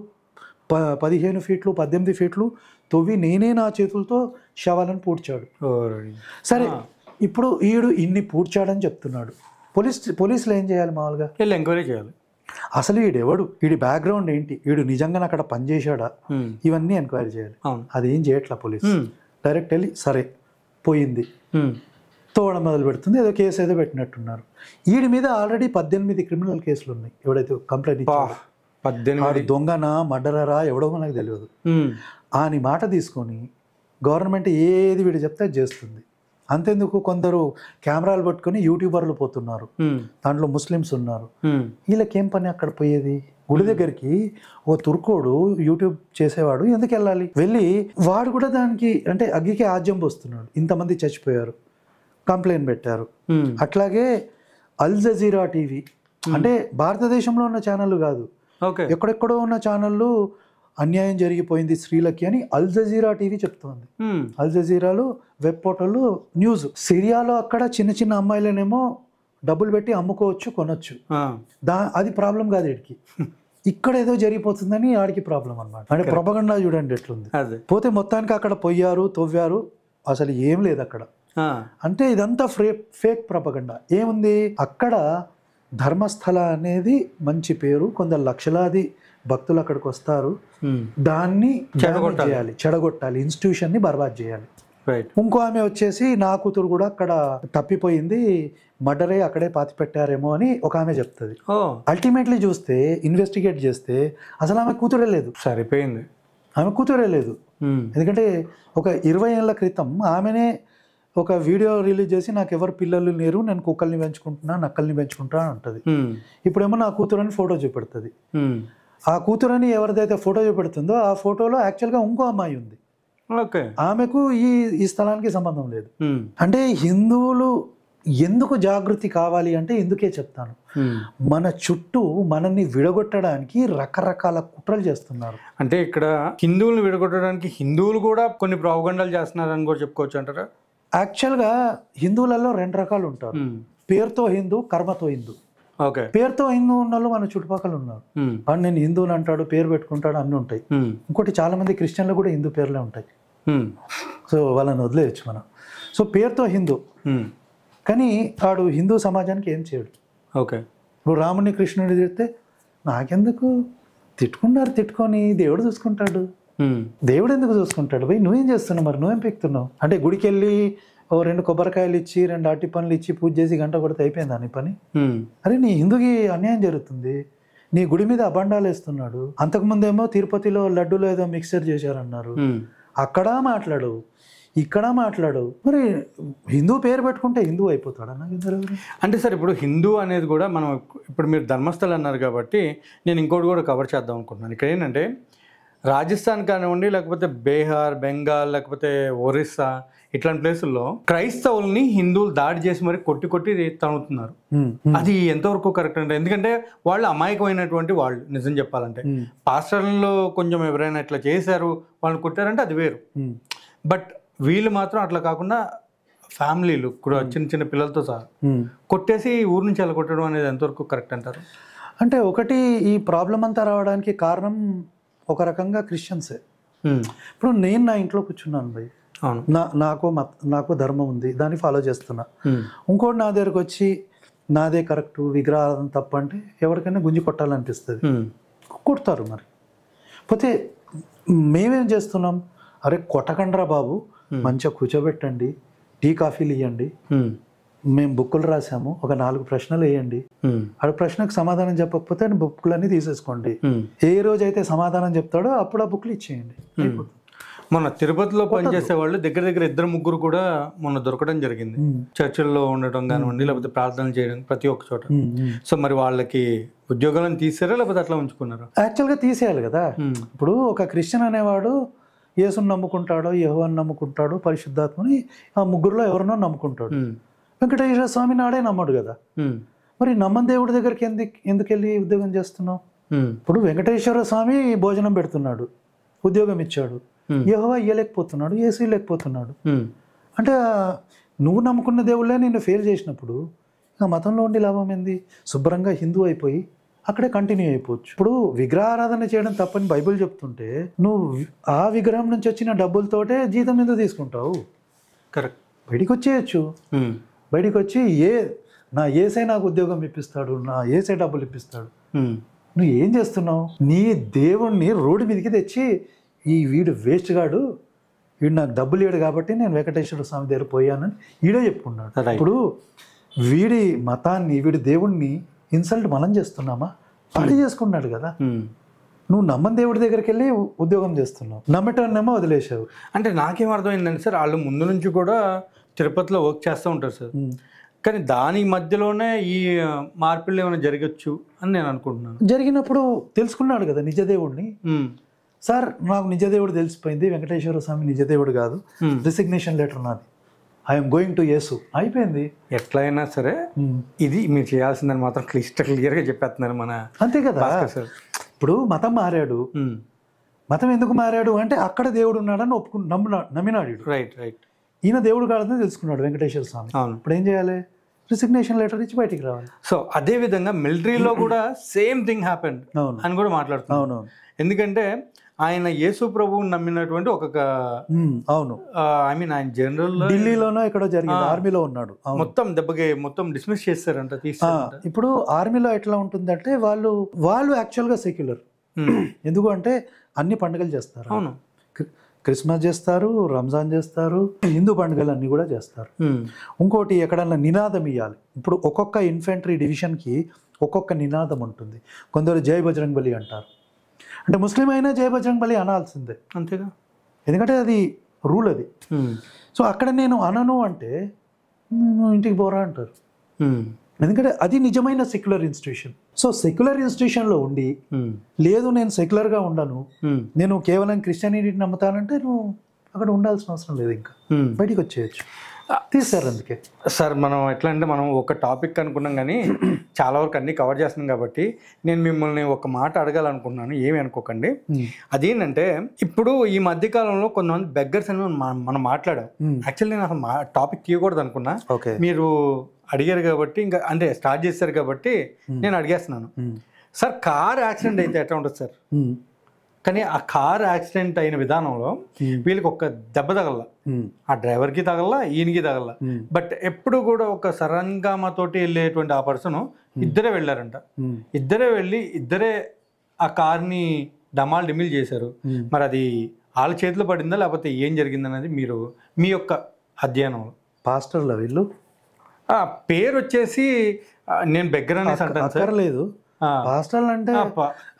15 ఫీట్లు 18 ఫీట్లు తవ్వి నేనే నా చేతులతో శవాలను పూడ్చాడు. సరే, ఇప్పుడు ఈడు ఇన్ని పూడ్చాడని చెప్తున్నాడు, పోలీసులు ఏం చేయాలి? మామూలుగా ఎంక్వైరీ చేయాలి. అసలు వీడెవడు, వీడి బ్యాక్గ్రౌండ్ ఏంటి, వీడు నిజంగా అక్కడ పనిచేశాడా, ఇవన్నీ ఎంక్వైరీ చేయాలి. అదేం చేయట్లా పోలీసు, డైరెక్ట్ వెళ్ళి సరే పోయింది తోవడం మొదలు పెడుతుంది, ఏదో కేసు ఏదో పెట్టినట్టున్నారు. వీడి మీద ఆల్రెడీ 18 క్రిమినల్ కేసులు ఉన్నాయి. ఎవడైతే కంప్లైంట్ ఇచ్చాడో 18 దొంగనా మర్డరరా ఎవడో మనకు తెలియదు. అని మాట తీసుకొని గవర్నమెంట్ ఏది వీడు చెప్తే చేస్తుంది. అంతెందుకు, కొందరు కెమెరాలు పట్టుకొని యూట్యూబర్లు పోతున్నారు, దాంట్లో ముస్లిమ్స్ ఉన్నారు. వీళ్ళకేం పని అక్కడ పోయేది? గుడి దగ్గరికి ఓ తుర్కోడు యూట్యూబ్ చేసేవాడు ఎందుకు వెళ్ళాలి? వెళ్ళి వాడు కూడా దానికి అంటే అగ్గికి ఆజ్యం పోస్తున్నాడు. ఇంతమంది చచ్చిపోయారు, కంప్లైంట్ పెట్టారు. అట్లాగే అల్ జజీరా టీవీ అంటే భారతదేశంలో ఉన్న ఛానళ్ళు కాదు, ఎక్కడెక్కడో ఉన్న ఛానళ్ళు అన్యాయం జరిగిపోయింది స్త్రీలకి అని అల్ జజీరా టీవీ చెప్తోంది. అల్ జజీరాలో వెబ్ పోర్టల్లో న్యూస్. సిరియాలో అక్కడ చిన్న అమ్మాయిలనేమో డబ్బులు పెట్టి అమ్ముకోవచ్చు, కొనొచ్చు. అది ప్రాబ్లం కాదు వీడికి. ఇక్కడ ఏదో జరిగిపోతుందని ఆడికి ప్రాబ్లం అన్నమాట. అంటే ప్రొపగండా చూడండి ఎట్లుంది. పోతే మొత్తానికి అక్కడ పొయ్యారు, తవ్వారు, అసలు ఏం లేదు అక్కడ. అంటే ఇదంతా ఫేక్ ప్రొపగండా. ఏముంది అక్కడ? ధర్మస్థల అనేది మంచి పేరు, కొందరు లక్షలాది భక్తులు అక్కడికి వస్తారు, దాన్ని చెడగొట్టాలి, ఇన్స్టిట్యూషన్ని బర్బాద్ చేయాలి. ఇంకో ఆమె వచ్చేసి నా కూతురు కూడా అక్కడ తప్పిపోయింది, మర్డర్ అయ్యి అక్కడే పాతి పెట్టారేమో అని ఒక ఆమె చెప్తుంది. అల్టిమేట్లీ చూస్తే ఇన్వెస్టిగేట్ చేస్తే అసలు ఆమె కూతురే లేదు. సరిపోయింది, ఆమె కూతురే లేదు. ఎందుకంటే ఒక 20 ఏళ్ల క్రితం ఆమెనే ఒక వీడియో రిలీజ్ చేసి నాకు ఎవరు పిల్లలు లేరు, నేను కుక్కల్ని పెంచుకుంటున్నా, నక్కల్ని పెంచుకుంటున్నా అంటది. ఇప్పుడేమో నా కూతురని ఫోటో చూపెడుతుంది. ఆ కూతురని ఎవరిదైతే ఫోటో చూపెడుతుందో ఆ ఫోటోలో యాక్చువల్గా ఇంకో అమ్మాయి ఉంది. ఆమెకు ఈ స్థలానికి సంబంధం లేదు. అంటే హిందువులు ఎందుకు జాగృతి కావాలి అంటే ఎందుకే చెప్తాను, మన చుట్టూ మనల్ని విడగొట్టడానికి రకరకాల కుట్రలు చేస్తున్నారు. అంటే ఇక్కడ హిందువులను విడగొట్టడానికి హిందువులు కూడా కొన్ని ప్రాపగండాలు చేస్తున్నారని కూడా చెప్పుకోవచ్చు అంటారా? యాక్చువల్గా హిందువులలో 2 రకాలు ఉంటారు, పేరుతో హిందూ, కర్మతో హిందూ. పేరుతో హిందూ ఉన్న వాళ్ళు మన చుట్టుపక్కల ఉన్నారు. వాడు నేను హిందువుని అంటాడు, పేరు పెట్టుకుంటాడు, అన్నీ ఉంటాయి. ఇంకోటి చాలా మంది క్రిస్టియన్లు కూడా హిందూ పేర్లే ఉంటాయి. సో వాళ్ళని వదిలేయచ్చు మనం. సో పేరుతో హిందూ, కానీ వాడు హిందూ సమాజానికి ఏం చేయడు. ఇప్పుడు రాముని కృష్ణుని తిడితే నాకెందుకు, తిట్టుకొని దేవుడు చూసుకుంటాడు. దేవుడు ఎందుకు చూసుకుంటాడు? పోయి నువ్వేం చేస్తున్నావు, మరి నువ్వేం పెక్తున్నావు? అంటే గుడికి వెళ్ళి 2 కొబ్బరికాయలు ఇచ్చి 2 అట్టి పనులు ఇచ్చి పూజ చేసి గంట కొడితే అయిపోయిందా నీ పని? అరే నీ హిందూకి అన్యాయం జరుగుతుంది, నీ గుడి మీద అబండాలు వేస్తున్నాడు. అంతకుముందేమో తిరుపతిలో లడ్డూలో ఏదో మిక్సర్ చేశారన్నారు, అక్కడ మాట్లాడు, ఇక్కడ మాట్లాడు. మరి హిందూ పేరు పెట్టుకుంటే హిందూ అయిపోతాడా? అంటే సార్ ఇప్పుడు హిందూ అనేది కూడా మనం ఇప్పుడు మీరు ధర్మస్థలం అన్నారు కాబట్టి నేను ఇంకోటి కూడా కవర్ చేద్దాం అనుకుంటున్నాను. ఇక్కడ ఏంటంటే రాజస్థాన్ కానివ్వండి, లేకపోతే బీహార్, బెంగాల్, లేకపోతే ఒరిస్సా ఇట్లాంటి ప్లేసుల్లో క్రైస్తవుల్ని హిందువులు దాడి చేసి మరి కొట్టి తనుతున్నారు. అది ఎంతవరకు కరెక్ట్ అంటే, ఎందుకంటే వాళ్ళు అమాయకమైనటువంటి వాళ్ళు. నిజం చెప్పాలంటే పాస్టర్లలో కొంచెం ఎవరైనా ఇట్లా చేశారు, వాళ్ళని కొట్టారంటే అది వేరు. బట్ వీళ్ళు మాత్రం అట్లా కాకుండా ఫ్యామిలీలు కూడా చిన్న పిల్లలతో సహా కొట్టేసి ఊరు నుంచి అలా కొట్టడం అనేది ఎంతవరకు కరెక్ట్ అంటారు? అంటే ఒకటి ఈ ప్రాబ్లం అంతా రావడానికి కారణం ఒక రకంగా క్రిస్టియన్సే. ఇప్పుడు నేను నా ఇంట్లో కూర్చున్నాను భయ్, నాకు ధర్మం ఉంది, దాన్ని ఫాలో చేస్తున్నా. ఇంకోటి నా దగ్గరకు వచ్చి నాదే కరెక్ట్, విగ్రహాలను తప్ప అంటే ఎవరికైనా గుంజి కొట్టాలనిపిస్తుంది, కొడతారు. మరి పోతే మేమేం చేస్తున్నాం, అరే కొట్టకండ్రా బాబు, మంచిగా కూర్చోబెట్టండి, టీ కాఫీలు ఇవ్వండి, మేము బుక్కులు రాసాము, ఒక 4 ప్రశ్నలు వేయండి, ఆ ప్రశ్నకు సమాధానం చెప్పకపోతే బుక్కులన్నీ తీసేసుకోండి, ఏ రోజైతే సమాధానం చెప్తాడో అప్పుడు ఆ బుక్లు ఇచ్చేయండి. మన తిరుపతిలో పనిచేసే వాళ్ళు దగ్గర 2-3 కూడా మొన్న దొరకడం జరిగింది, చర్చిల్లో ఉండటం కానివ్వండి, లేకపోతే ప్రార్థనలు చేయడం ప్రతి ఒక్క చోట. సో మరి వాళ్ళకి ఉద్యోగాలను తీసారా లేకపోతే అట్లా ఉంచుకున్నారా? యాక్చువల్గా తీసేయాలి కదా. ఇప్పుడు ఒక క్రిస్టియన్ అనేవాడు యేసుని నమ్ముకుంటాడో, యెహోవాని నమ్ముకుంటాడో, పరిశుద్ధాత్మని ఆ 3లో ఎవరినో నమ్ముకుంటాడు. వెంకటేశ్వర స్వామి నాడే నమ్మడు కదా. మరి నమ్మని దేవుడి దగ్గరికి ఎందుకు వెళ్ళి ఉద్యోగం చేస్తున్నావు? ఇప్పుడు వెంకటేశ్వర స్వామి భోజనం పెడుతున్నాడు, ఉద్యోగం ఇచ్చాడు, యెహోవా ఇయ్యలేకపోతున్నాడు, యేసు ఇయ్యలేకపోతున్నాడు. అంటే నువ్వు నమ్ముకున్న దేవుళ్ళే నిన్ను ఫెయిల్ చేసినప్పుడు ఇంకా మతంలో ఉండి లాభం ఏంది? శుభ్రంగా హిందూ అయిపోయి అక్కడే కంటిన్యూ అయిపోవచ్చు. ఇప్పుడు విగ్రహారాధన చేయడం తప్పని బైబిల్ చెప్తుంటే నువ్వు ఆ విగ్రహం నుంచి వచ్చిన డబ్బులతోటే జీతం ఎందుకు తీసుకుంటావు? కరెక్ట్. బయటికి వచ్చేయచ్చు, బయటికి వచ్చి నా ఏసే నాకు ఉద్యోగం ఇప్పిస్తాడు, నా ఏసే డబ్బులు ఇప్పిస్తాడు. నువ్వు ఏం చేస్తున్నావు? నీ దేవుణ్ణి రోడ్డు మీదకి తెచ్చి వీడు వేస్ట్ గాడు, వీడు నాకు డబ్బులు ఇవ్వడు కాబట్టి నేను వెంకటేశ్వర స్వామి దగ్గర పోయానని ఈడే చెప్పుకున్నాడు. ఇప్పుడు వీడి మతాన్ని, వీడి దేవుణ్ణి ఇన్సల్ట్ మనం చేస్తున్నామా? వాడే చేసుకున్నాడు కదా. నువ్వు నమ్మని దేవుడి దగ్గరికి వెళ్ళి ఉద్యోగం చేస్తున్నావు, నమ్మటాన్నేమో వదిలేసావు. అంటే నాకేం అర్థమైందంటే సార్, వాళ్ళు ముందు నుంచి కూడా తిరుపతిలో వర్క్ చేస్తూ ఉంటారు సార్, కానీ దాని మధ్యలోనే ఈ మార్పులు ఏమైనా జరగచ్చు అని నేను అనుకుంటున్నాను. జరిగినప్పుడు తెలుసుకున్నాడు కదా నిజదేవుడిని. సార్ నాకు నిజదేవుడు తెలిసిపోయింది, వెంకటేశ్వర స్వామి నిజదేవుడు కాదు, రిసిగ్నేషన్ లెటర్ నాది, ఐఎమ్ గోయింగ్ టు యేసు, అయిపోయింది. ఎట్లయినా సరే ఇది మీరు చేయాల్సిందని మాత్రం క్లియర్గా చెప్పేస్తున్నారు మన. అంతే కదా సార్. ఇప్పుడు మతం మారాడు, మతం ఎందుకు మారాడు అంటే అక్కడ దేవుడు ఉన్నాడని నమ్మినాడు. Right right. ఈయన దేవుడు కాదని తెలుసుకున్నాడు వెంకటేశ్వర స్వామి. ఇప్పుడు ఏం చేయాలి? రిసిగ్నేషన్ లెటర్ ఇచ్చి బయటికి రావాలి. సో అదే విధంగా మిలిటరీలో కూడా సేమ్ థింగ్ హ్యాపెన్ అని కూడా మాట్లాడుతున్నాను. అవునవును. ఎందుకంటే ఆయన యేసు ప్రభువుని నమ్మినటువంటి ఒక అవును, ఐ మీన్ ఆయన జనరల్ ఢిల్లీలోనో ఎక్కడో జరిగింది, ఆర్మీలో ఉన్నాడు, మొత్తం దెబ్బకి మొత్తం డిస్మిస్ చేస్తారంట, తీస్తారంట. ఇప్పుడు ఆర్మీలో ఎట్లా ఉంటుందంటే వాళ్ళు యాక్చువల్గా సెక్యులర్. ఎందుకు అంటే అన్ని పండుగలు చేస్తారు. అవును, క్రిస్మస్ చేస్తారు, రంజాన్ చేస్తారు, హిందూ పండుగలు అన్నీ కూడా చేస్తారు. ఇంకోటి ఎక్కడన్నా నినాదం ఇవ్వాలి. ఇప్పుడు ఒక్కొక్క ఇన్ఫెంట్రీ డివిజన్కి ఒక్కొక్క నినాదం ఉంటుంది. కొందరు జై బజరంగ్ బలి అంటారు, అంటే ముస్లిం అయినా జై బజరంగ్ బలి అనాల్సిందే, అంతేగా, ఎందుకంటే అది రూల్ అది. సో అక్కడ నేను అనను అంటే ఇంటికి పోరా అంటారు, ఎందుకంటే అది నిజమైన సెక్యులర్ ఇన్స్టిట్యూషన్. సో సెక్యులర్ ఇన్స్టిట్యూషన్లో ఉండి లేదు నేను సెక్యులర్గా ఉండను, నేను కేవలం క్రిస్టియానిటీని నమ్ముతానంటే నువ్వు అక్కడ ఉండాల్సిన అవసరం లేదు, ఇంకా బయటికి వచ్చేయచ్చు. తీస్తారు అందుకే సార్. మనం ఎట్లా అంటే మనం ఒక టాపిక్ అనుకున్నాం కానీ చాలా వరకు అన్ని కవర్ చేస్తున్నాం కాబట్టి నేను మిమ్మల్ని ఒక మాట అడగాలనుకుంటున్నాను, ఏమి అనుకోకండి. అదేంటంటే ఇప్పుడు ఈ మధ్యకాలంలో కొంతమంది బెగ్గర్స్ అని మనం మాట్లాడాం. యాక్చువల్లీ నేను అసలు టాపిక్ తీయకూడదు అనుకున్నా, మీరు అడిగారు కాబట్టి ఇంకా అంటే స్టార్ట్ చేశారు కాబట్టి నేను అడిగేస్తున్నాను. సార్ కార్ యాక్సిడెంట్ అయితే ఎట్లా ఉంటుంది సార్? కానీ ఆ కార్ యాక్సిడెంట్ అయిన విధానంలో వీళ్ళకి ఒక దెబ్బ తగల, ఆ డ్రైవర్కి తగల, ఈయనకి తగల. బట్ ఎప్పుడు కూడా ఒక సరంగామతోటి వెళ్ళేటువంటి ఆ పర్సన్ ఇద్దరే వెళ్ళారంట. ఇద్దరే వెళ్ళి ఇద్దరే ఆ కార్ని డమాల్ డిమిల్ చేశారు. మరి అది వాళ్ళ చేతిలో పడిందా లేకపోతే ఏం జరిగిందనేది మీరు మీ యొక్క అధ్యయనంలో. పాస్టర్ల వీళ్ళు పేరు వచ్చేసి నేను బెగ్గర్ అనేసి అంటాను సార్. లేదు, పాస్టర్లు అంటే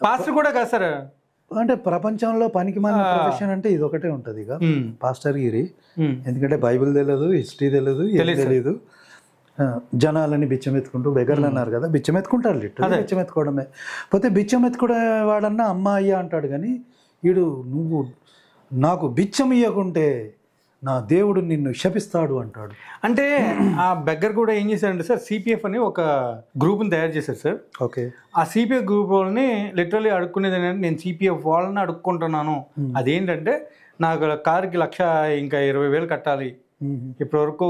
పాస్టర్ కూడా కాదు సార్, అంటే ప్రపంచంలో పనికి మన ప్రొఫెషన్ అంటే ఇది ఒకటే ఉంటుంది ఇక పాస్టర్ గిరి. ఎందుకంటే బైబిల్ తెలియదు, హిస్టరీ తెలియదు, ఏం తెలియదు. జనాలని బిచ్చం ఎత్తుకుంటూ, బెగర్లు అన్నారు కదా, బిచ్చం ఎత్తుకుంటారు, లిటరల్లీ బిచ్చం ఎత్తుకోవడమే. పోతే బిచ్చం ఎత్తుకునే వాడన్నా అమ్మ అయ్యా అంటాడు, కానీ వీడు నువ్వు నాకు బిచ్చం ఇవ్వకుంటే నా దేవుడు నిన్ను శపిస్తాడు అంటాడు. అంటే ఆ బెగ్గర్ కూడా ఏం చేశారంటే సార్, సిపిఎఫ్ అని ఒక గ్రూప్ని తయారు చేశారు సార్. ఓకే. ఆ సిపిఎఫ్ గ్రూప్ వాళ్ళని లిటరల్లీ అడుక్కునేది ఏంటంటే, నేను సిపిఎఫ్ వాళ్ళని అడుక్కుంటున్నాను. అదేంటంటే నాకు కార్కి 1,20,000 కట్టాలి, ఇప్పటివరకు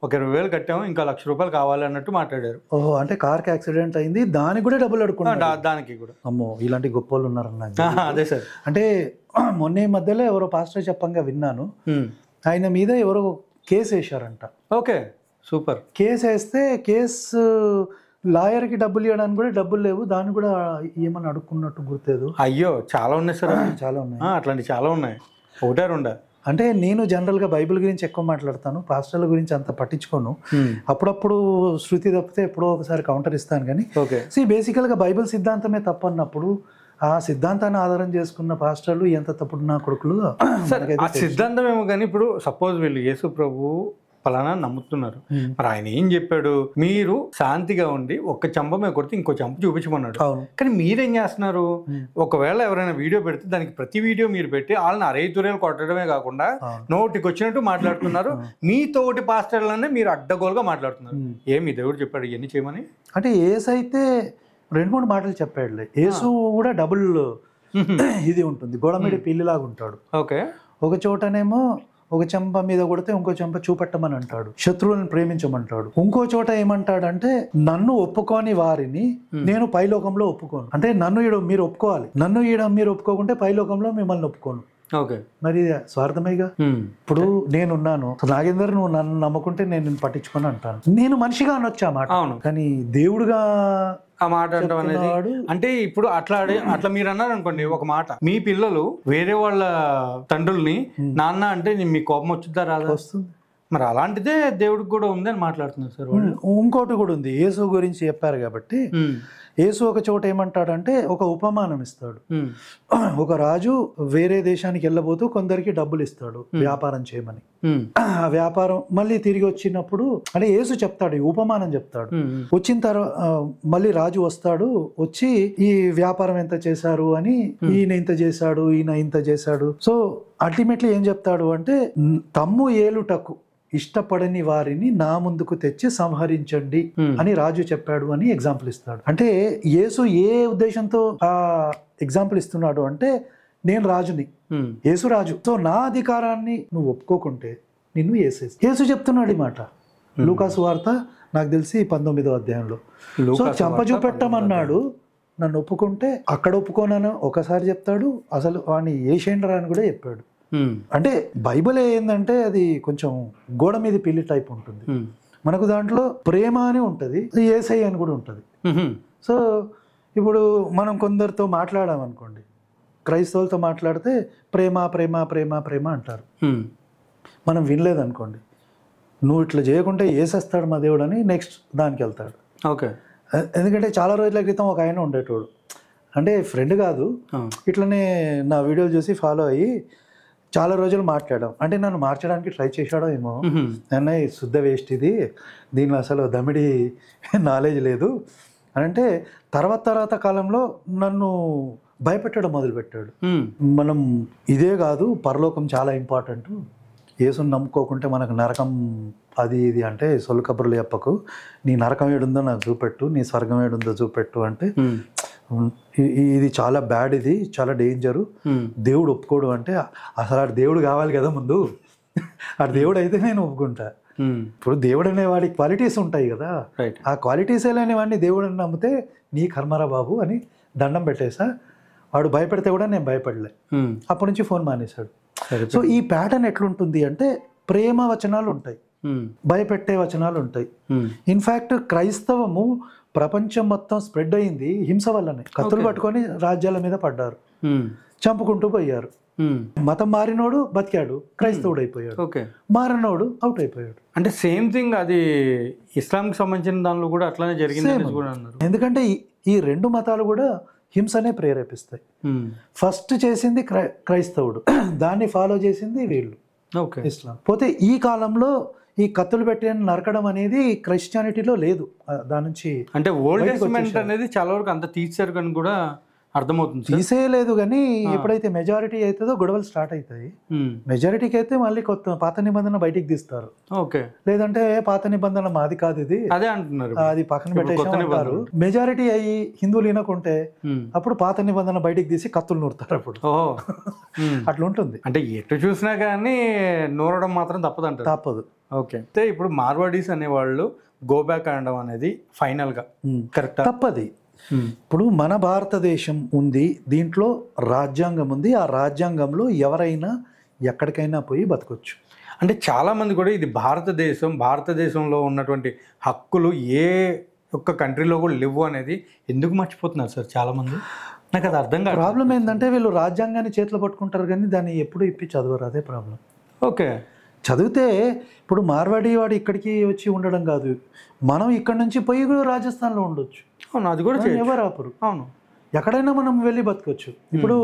ఒక 20,000 కట్టాము, ఇంకా ₹1,00,000 కావాలి అన్నట్టు మాట్లాడారు. ఓహో, అంటే కార్కి యాక్సిడెంట్ అయింది, దానికి కూడా డబ్బులు అడుక్కున్నాడు. దానికి కూడా. అమ్మో, ఇలాంటి గొప్ప వాళ్ళు ఉన్నారన్న. అదే సార్. అంటే మొన్న ఈ మధ్యలో ఎవరో పాస్టర్ చెప్పంగా విన్నాను, ఆయన మీద ఎవరో కేసు వేశారంట. Okay, super. కేసు వేస్తే కేసు లాయర్కి డబ్బులు ఇవ్వడానికి కూడా డబ్బులు లేవు, దాన్ని కూడా ఏమని అడుక్కున్నట్టు గుర్తేదు. అయ్యో, చాలా ఉన్నాయి సార్. చాలా ఉన్నాయి, అట్లాంటివి చాలా ఉన్నాయి. ఒకటే రెండా? అంటే నేను జనరల్గా బైబిల్ గురించి ఎక్కువ మాట్లాడతాను, పాస్టర్ల గురించి అంత పట్టించుకోను. అప్పుడప్పుడు శృతి తప్పితే ఎప్పుడో ఒకసారి కౌంటర్ ఇస్తాను. కానీ బేసికల్గా బైబిల్ సిద్ధాంతమే తప్పు అన్నప్పుడు ఆ సిద్ధాంతాన్ని ఆధారం చేసుకున్న పాస్టర్లు ఎంత తప్పుడు నా కొడుకులు. ఆ సిద్ధాంతం ఏమో కానీ ఇప్పుడు సపోజ్ వీళ్ళు యేసు ప్రభు ఫలానా నమ్ముతున్నారు, మరి ఆయన ఏం చెప్పాడు, మీరు శాంతిగా ఉండి ఒక్క చెంప మీద కొడితే ఇంకో చెంప చూపించమన్నాడు. కానీ మీరేం చేస్తున్నారు, ఒకవేళ ఎవరైనా వీడియో పెడితే దానికి ప్రతి వీడియో మీరు పెట్టి వాళ్ళని అరైతురేలు కొట్టడమే కాకుండా నోటికి వచ్చినట్టు మాట్లాడుతున్నారు. మీ తోటి పాస్టర్లనే మీరు అడ్డగోలుగా మాట్లాడుతున్నారు. ఏమి దేవుడు చెప్పాడు ఇవన్నీ చేయమని? అంటే ఏసు అయితే 2-3 మాటలు చెప్పాడులే. యేసు కూడా డబుల్ ఇది ఉంటుంది, గోడ మీద పిల్లిలాగా ఉంటాడు. ఓకే, ఒక చోటనేమో ఒక చెంప మీద కొడితే ఇంకో చెంప చూపెట్టమని అంటాడు, శత్రువులను ప్రేమించమంటాడు. ఇంకో చోట ఏమంటాడంటే నన్ను ఒప్పుకోని వారిని నేను పైలోకంలో ఒప్పుకోను. అంటే నన్ను మీరు ఒప్పుకోవాలి, నన్ను మీరు ఒప్పుకోకుంటే పైలోకంలో మిమ్మల్ని ఒప్పుకోను. ఓకే, మరి స్వార్థమేగా. ఇప్పుడు నేనున్నాను, నాగేందర్ నువ్వు నన్ను నమ్ముకుంటే నేను నిన్ను పట్టించుకొని అంటాను. నేను మనిషిగా అనొచ్చా మాట, కానీ దేవుడుగా ఆ మాట అంటాం అనేది. అంటే ఇప్పుడు అట్లా మీరు అన్నారు అనుకోండి ఒక మాట, మీ పిల్లలు వేరే వాళ్ళ తండ్రుల్ని నాన్న అంటే మీ కోపం వచ్చిద్దా రాదా? వస్తుంది. మరి అలాంటిదే దేవుడికి కూడా ఉంది అని మాట్లాడుతున్నారు సార్. ఇంకోటి కూడా ఉంది, యేసు గురించి చెప్పారు కాబట్టి. యేసు ఒక చోట ఏమంటాడంటే ఒక ఉపమానం ఇస్తాడు. ఒక రాజు వేరే దేశానికి వెళ్ళబోతూ కొందరికి డబ్బులు ఇస్తాడు వ్యాపారం చేయమని. ఆ వ్యాపారం మళ్ళీ తిరిగి వచ్చినప్పుడు అంటే యేసు చెప్తాడు, ఈ ఉపమానం చెప్తాడు. వచ్చిన తర్వాత మళ్ళీ రాజు వస్తాడు, వచ్చి ఈ వ్యాపారం ఎంత చేశారు అని, ఈయన ఇంత చేశాడు, ఈయన ఇంత చేశాడు. సో అల్టిమేట్లీ ఏం చెప్తాడు అంటే తమ్ము ఏలుటకు ఇష్టపడని వారిని నా ముందుకు తెచ్చి సంహరించండి అని రాజు చెప్పాడు అని ఎగ్జాంపుల్ ఇస్తాడు. అంటే యేసు ఏ ఉద్దేశంతో ఆ ఎగ్జాంపుల్ ఇస్తున్నాడు అంటే నేను రాజుని, యేసు రాజు, సో నా అధికారాన్ని నువ్వు ఒప్పుకోకుంటే నిన్ను యేసేసి. యేసు చెప్తున్నాడు ఈ మాట లూకాసు వార్త నాకు తెలిసి 19వ అధ్యాయంలో. సో చంప చూపెట్టమన్నాడు, నన్ను ఒప్పుకుంటే అక్కడ ఒప్పుకోనని ఒకసారి చెప్తాడు, అసలు వాడిని ఏషేండ్రా అని కూడా చెప్పాడు. అంటే బైబిల్ ఏంటంటే అది కొంచెం గోడ మీద పిల్లి టైప్ ఉంటుంది. మనకు దాంట్లో ప్రేమ అని ఉంటుంది, ఏసై అని కూడా ఉంటుంది. సో ఇప్పుడు మనం కొందరితో మాట్లాడామనుకోండి, క్రైస్తవులతో మాట్లాడితే ప్రేమ ప్రేమ ప్రేమ ప్రేమ అంటారు. మనం వినలేదనుకోండి, నువ్వు ఇట్లా చేయకుంటే ఏసేస్తాడు మా దేవుడు అని నెక్స్ట్ దానికి వెళ్తాడు. ఓకే, ఎందుకంటే చాలా రోజుల క్రితం ఒక ఆయన ఉండేటోడు, అంటే ఫ్రెండ్ కాదు, ఇట్లనే నా వీడియోలు చూసి ఫాలో అయ్యి చాలా రోజులు మాట్లాడాం. అంటే నన్ను మార్చడానికి ట్రై చేశాడో ఏమో, అన్నయ్య శుద్ధ వేస్ట్ ఇది, దీనిలో అసలు దమిడి నాలెడ్జ్ లేదు అని అంటే తర్వాత కాలంలో నన్ను భయపెట్టడం మొదలుపెట్టాడు. మనం ఇదే కాదు, పరలోకం చాలా ఇంపార్టెంట్, యేసుని నమ్ముకోకుంటే మనకు నరకం అది ఇది అంటే సొల్లు కబుర్లు చెప్పకు, నీ నరకం ఏడుందో నాకు చూపెట్టు, నీ స్వర్గం ఏడుందో చూపెట్టు అంటే ఇది చాలా బ్యాడ్, ఇది చాలా డేంజరు, దేవుడు ఒప్పుకోడు అంటే అసలు ఆ దేవుడు కావాలి కదా ముందు, ఆ దేవుడు అయితే నేను ఒప్పుకుంటా. ఇప్పుడు దేవుడు అనే వాడి క్వాలిటీస్ ఉంటాయి కదా, ఆ క్వాలిటీస్ లేని వాడిని దేవుడిని నమ్మితే నీ కర్మరా బాబు అని దండం పెట్టేసా. వాడు భయపెడితే కూడా నేను భయపడలే, అప్పటి నుంచి ఫోన్ మానేశాడు. సో ఈ ప్యాటర్న్ ఎట్లుంటుంది అంటే ప్రేమ వచనాలు ఉంటాయి, భయపెట్టే వచనాలు ఉంటాయి. ఇన్ఫ్యాక్ట్ క్రైస్తవము ప్రపంచం మొత్తం స్ప్రెడ్ అయింది హింస వల్లనే. కత్తులు పట్టుకొని రాజ్యాల మీద పడ్డారు, చంపుకుంటూ పోయారు. మతం మారినోడు బతికాడు, క్రైస్తవుడు అయిపోయాడు, మారినోడు అవుట్ అయిపోయాడు. అంటే సేమ్ థింగ్ అది ఇస్లాంకి సంబంధించిన దానిలో కూడా అట్లానే జరిగింది. ఎందుకంటే ఈ రెండు మతాలు కూడా హింసనే ప్రేరేపిస్తాయి. ఫస్ట్ చేసింది క్రైస్తవుడు, దాన్ని ఫాలో చేసింది వీళ్ళు ఇస్లాం. పోతే ఈ కాలంలో ఈ కత్తులు పెట్టి నరకడం అనేది క్రిస్టియానిటీలో లేదు. దాని నుంచి అంటే ఓల్డ్ టెస్టమెంట్ అనేది చాలా వరకు అంత తీర్చారు కానీ కూడా అర్థమవుతుంది సార్. తీసేయలేదు, కానీ ఎప్పుడైతే మెజారిటీ అవుతుందో గొడవలు స్టార్ట్ అవుతాయి. మెజారిటీకి అయితే మళ్ళీ కొత్త పాత నిబంధన బయటికి తీస్తారు. ఓకే, లేదంటే పాత నిబంధన మాది కాదు ఇది, అదే అంటున్నారు, అది పక్కన పెట్టేసారు. మెజారిటీ అయ్యి హిందువులు వినకుంటే అప్పుడు పాత నిబంధన బయటికి తీసి కత్తులు నూరుతారు. అప్పుడు అట్లా ఉంటుంది. అంటే ఎటు చూసినా కానీ నూరడం మాత్రం తప్పదంటారు. తప్పదు. ఓకే, అయితే ఇప్పుడు మార్వాడీస్ అనేవాళ్ళు గో బ్యాక్ అనడం అనేది ఫైనల్గా కరెక్ట్? తప్పది. ఇప్పుడు మన భారతదేశం ఉంది, దీంట్లో రాజ్యాంగం ఉంది. ఆ రాజ్యాంగంలో ఎవరైనా ఎక్కడికైనా పోయి బతకొచ్చు. అంటే చాలామంది కూడా ఇది భారతదేశంలో ఉన్నటువంటి హక్కులు ఏ ఒక్క కంట్రీలో కూడా లేవు అనేది ఎందుకు మర్చిపోతున్నారు సార్ చాలామంది? నాకు అది అర్థం కాదు. ప్రాబ్లం ఏంటంటే వీళ్ళు రాజ్యాంగాన్ని చేతిలో పట్టుకుంటారు కానీ దాన్ని ఎప్పుడు ఇప్పి చదవరు. అదే ప్రాబ్లం. ఓకే, చదివితే ఇప్పుడు మార్వాడి వాడు ఇక్కడికి వచ్చి ఉండడం కాదు, మనం ఇక్కడ నుంచి పోయి కూడా రాజస్థాన్లో ఉండొచ్చు. అవును, అది కూడా ఎవరు ఆపరు. అవును, ఎక్కడైనా మనం వెళ్ళి బతకొచ్చు. ఇప్పుడు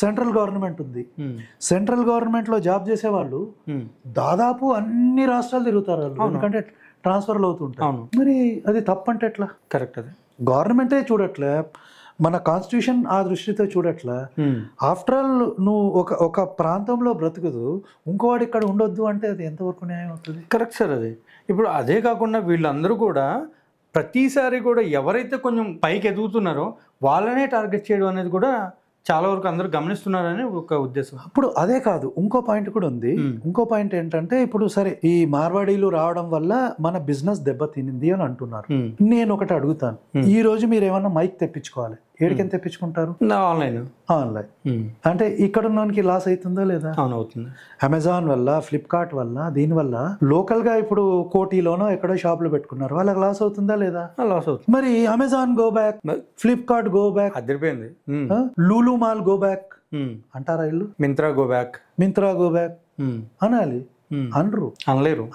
సెంట్రల్ గవర్నమెంట్ ఉంది, సెంట్రల్ గవర్నమెంట్లో జాబ్ చేసే వాళ్ళు దాదాపు అన్ని రాష్ట్రాలు తిరుగుతారు వాళ్ళు, ఎందుకంటే ట్రాన్స్ఫర్లు అవుతుంటారు. మరి అది తప్పంటే ఎట్లా? కరెక్ట్. అది గవర్నమెంటే చూడట్లే, మన కాన్స్టిట్యూషన్ ఆ దృష్టితో చూడట్లా. ఆఫ్టర్ ఆల్ నువ్వు ఒక ప్రాంతంలో బ్రతుకుదు, ఇంకోవాడు ఇక్కడ ఉండొద్దు అంటే అది ఎంతవరకు న్యాయం అవుతుంది? Correct sir. అది ఇప్పుడు అదే కాకుండా వీళ్ళందరూ కూడా ప్రతిసారి కూడా ఎవరైతే కొంచెం పైకి ఎదుగుతున్నారో వాళ్ళనే టార్గెట్ చేయడం అనేది కూడా చాలా వరకు అందరూ గమనిస్తున్నారని ఒక ఉద్దేశం. ఇప్పుడు అదే కాదు, ఇంకో పాయింట్ కూడా ఉంది. ఇంకో పాయింట్ ఏంటంటే ఇప్పుడు సరే ఈ మార్వాడీలు రావడం వల్ల మన బిజినెస్ దెబ్బతినింది అని అంటున్నారు. నేను ఒకటి అడుగుతాను, ఈ రోజు మీరు ఏమన్నా మైక్ తెప్పించుకోవాలి, ఏడికని తెప్పించుకుంటారు? ఆన్లైన్. అంటే ఇక్కడ ఉన్నోనికి లాస్ అవుతుందా లేదా? అవుతుంది. అమెజాన్ వల్ల, ఫ్లిప్కార్ట్ వల్ల, దీనివల్ల లోకల్ గా ఇప్పుడు కోటిలోనో ఎక్కడో షాపులు పెట్టుకున్నారు, వాళ్ళకి లాస్ అవుతుందా లేదా? లాస్ అవుతుంది. మరి Amazon go back, Flipkart go back, అదిరిపోయింది. లూలు మాల్ గో బ్యాక్ అంటారా ఇల్లు? మింత్రా గో బ్యాక్ అనాలి, అనలేరు.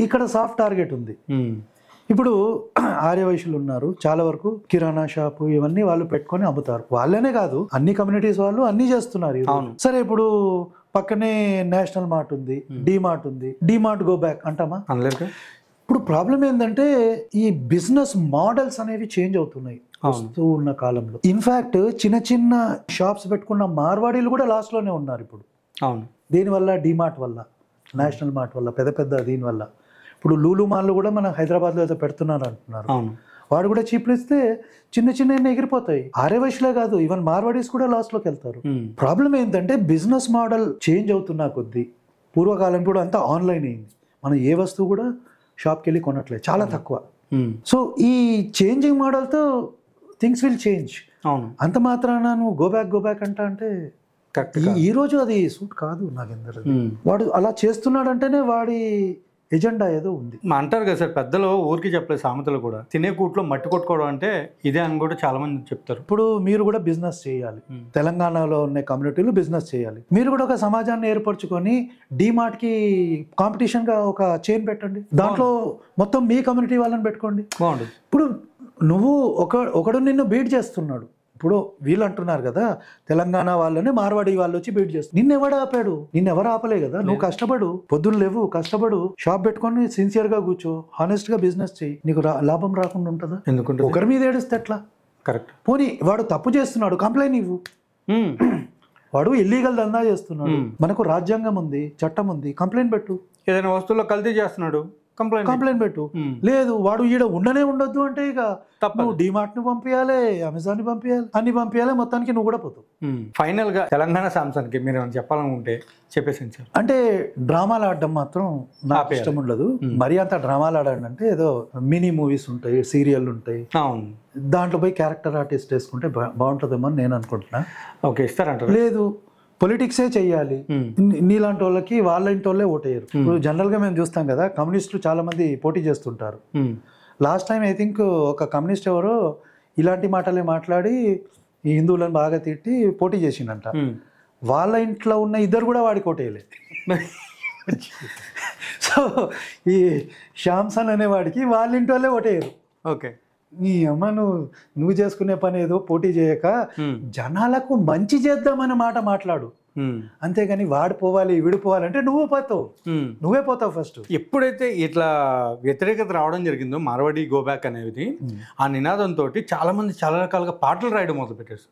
ఇక్కడ సాఫ్ట్ టార్గెట్ ఉంది. ఇప్పుడు ఆర్యవైశ్యులు ఉన్నారు, చాలా వరకు కిరాణా షాపు ఇవన్నీ వాళ్ళు పెట్టుకొని అమ్ముతారు. వాళ్ళనే కాదు, అన్ని కమ్యూనిటీస్ వాళ్ళు అన్ని చేస్తున్నారు. సరే, ఇప్పుడు పక్కనే నేషనల్ మార్ట్ ఉంది, డిమార్ట్ ఉంది, డిమార్ట్ గో బ్యాక్ అంటామా? అనలేదు. ఇప్పుడు ప్రాబ్లం ఏంటంటే ఈ బిజినెస్ మోడల్స్ అనేవి చేంజ్ అవుతున్నాయి వస్తూ ఉన్న కాలంలో. ఇన్ఫాక్ట్ చిన్న చిన్న షాప్స్ పెట్టుకున్న మార్వాడీలు కూడా లాస్ట్ లోనే ఉన్నారు ఇప్పుడు. అవును. దీనివల్ల డిమార్ట్ వల్ల, నేషనల్ మార్ట్ వల్ల, పెద్ద దీనివల్ల. ఇప్పుడు లూలు మాల్లు కూడా మన హైదరాబాద్లో అయితే పెడుతున్నారు అంటున్నారు. వాడు కూడా చీప్లు ఇస్తే చిన్న ఎగిరిపోతాయి. ఆర్యవైశ్యులే కాదు, ఈవెన్ మార్వాడీస్ కూడా లాస్ట్లోకి వెళ్తారు. ప్రాబ్లం ఏంటంటే బిజినెస్ మోడల్ చేంజ్ అవుతున్నా కొద్దీ, పూర్వకాలం కూడా అంతా ఆన్లైన్ అయింది, మనం ఏ వస్తువు కూడా షాప్కి వెళ్ళి కొనట్లేదు, చాలా తక్కువ. సో ఈ చేంజింగ్ మోడల్తో థింగ్స్ విల్ చేంజ్. అంత మాత్రాన నువ్వు గో బ్యాక్ అంటే ఈ రోజు అది సూట్ కాదు నాగేందర్. వాడు అలా చేస్తున్నాడంటేనే వాడి ఎజెండా ఏదో ఉంది. అంటారు కదా సార్ పెద్దలు, ఊరికి చెప్పలేదు సామెతలు కూడా, తినే కూట్లో మట్టి కొట్టుకోవడం అంటే ఇదే అని కూడా చాలా మంది చెప్తారు. ఇప్పుడు మీరు కూడా బిజినెస్ చేయాలి, తెలంగాణలో ఉన్న కమ్యూనిటీలు బిజినెస్ చేయాలి, మీరు కూడా ఒక సమాజాన్ని ఏర్పరచుకొని డిమార్ట్ కి కాంపిటీషన్ గా ఒక చైన్ పెట్టండి, దాంట్లో మొత్తం మీ కమ్యూనిటీ వాళ్ళని పెట్టుకోండి, బాగుంటుంది. ఇప్పుడు నువ్వు ఒకడు నిన్ను బీట్ చేస్తున్నాడు, ఇప్పుడు వీళ్ళు అంటున్నారు కదా తెలంగాణ వాళ్ళని మార్వాడి వాళ్ళు వచ్చి బీట్ చేస్తారు, నిన్నెవడు ఆపాడు? నిన్నెవరు ఆపలే కదా. నువ్వు కష్టపడు, పొద్దున్న లేవు, కష్టపడు, షాప్ పెట్టుకొని సిన్సియర్ గా కూర్చో, హానెస్ట్ గా బిజినెస్ చేయి, నీకు లాభం రాకుండా ఉంటుందా? ఎందుకంటే ఒకరి మీద ఏడుస్తే ఎట్లా? కరెక్ట్. పోనీ వాడు తప్పు చేస్తున్నాడు, కంప్లైంట్ ఇవ్వు. వాడు ఇల్లీగల్ దందా చేస్తున్నాడు, మనకు రాజ్యాంగం ఉంది, చట్టం ఉంది, కంప్లైంట్ పెట్టు. ఏదైనా వస్తువులో కల్తీ చేస్తున్నాడు, కంప్లైంట్ పెట్టు. లేదు వాడు ఈడ ఉండొద్దు అంటే ఇక నువ్వు డిమార్ట్ ని పంపించాలి, అమెజాన్ ని పంపించాలి, అన్ని పంపించాలి, మొత్తానికి నువ్వు కూడా పోతావు. ఫైనల్ గా తెలంగాణ సామ్సంగ్ కి మీరు చెప్పాలనుకుంటే చెప్పేసి సార్. అంటే డ్రామాలు ఆడడం మాత్రం నాకు ఇష్టం ఉండదు. మరీ అంత డ్రామాలు ఆడాలంటే ఏదో మినీ మూవీస్ ఉంటాయి, సీరియల్ ఉంటాయి, దాంట్లో పోయి క్యారెక్టర్ ఆర్టిస్ట్ వేసుకుంటే బాగుంటుందేమో అని నేను అనుకుంటున్నా. ఓకే, ఇస్తారంట. లేదు పొలిటిక్సే చెయ్యాలి, నీలాంటి వాళ్ళకి వాళ్ళ ఇంటి వాళ్ళే ఓటేయరు. ఇప్పుడు జనరల్ గా మేము చూస్తాం కదా, కమ్యూనిస్టులు చాలా మంది పోటీ చేస్తుంటారు. లాస్ట్ టైం ఐ థింక్ ఒక కమ్యూనిస్ట్ ఎవరో ఇలాంటి మాటలే మాట్లాడి ఈ హిందువులను బాగా తిట్టి పోటీ చేసిండంట. వాళ్ళ ఇంట్లో ఉన్న ఇద్దరు కూడా వాడికి ఓటేయలేదు. సో ఈ శ్యామ్సన్ అనేవాడికి వాళ్ళ ఇంటి వాళ్ళే ఓటేయరు. ఓకే, నీ అమ్మ నువ్వు చేసుకునే పని ఏదో పోటీ చేయక జనాలకు మంచి చేద్దామనే మాట మాట్లాడు. అంతేగాని వాడు పోవాలి వీడు పోవాలంటే నువ్వు పోతావు, నువ్వే పోతావు ఫస్ట్. ఎప్పుడైతే ఇట్లా వ్యతిరేకత రావడం జరిగిందో మార్వాడి గో బ్యాక్ అనేది, ఆ నినాదంతో చాలా మంది చాలా రకాలుగా పాటలు రాయడం మొదలు పెట్టారు.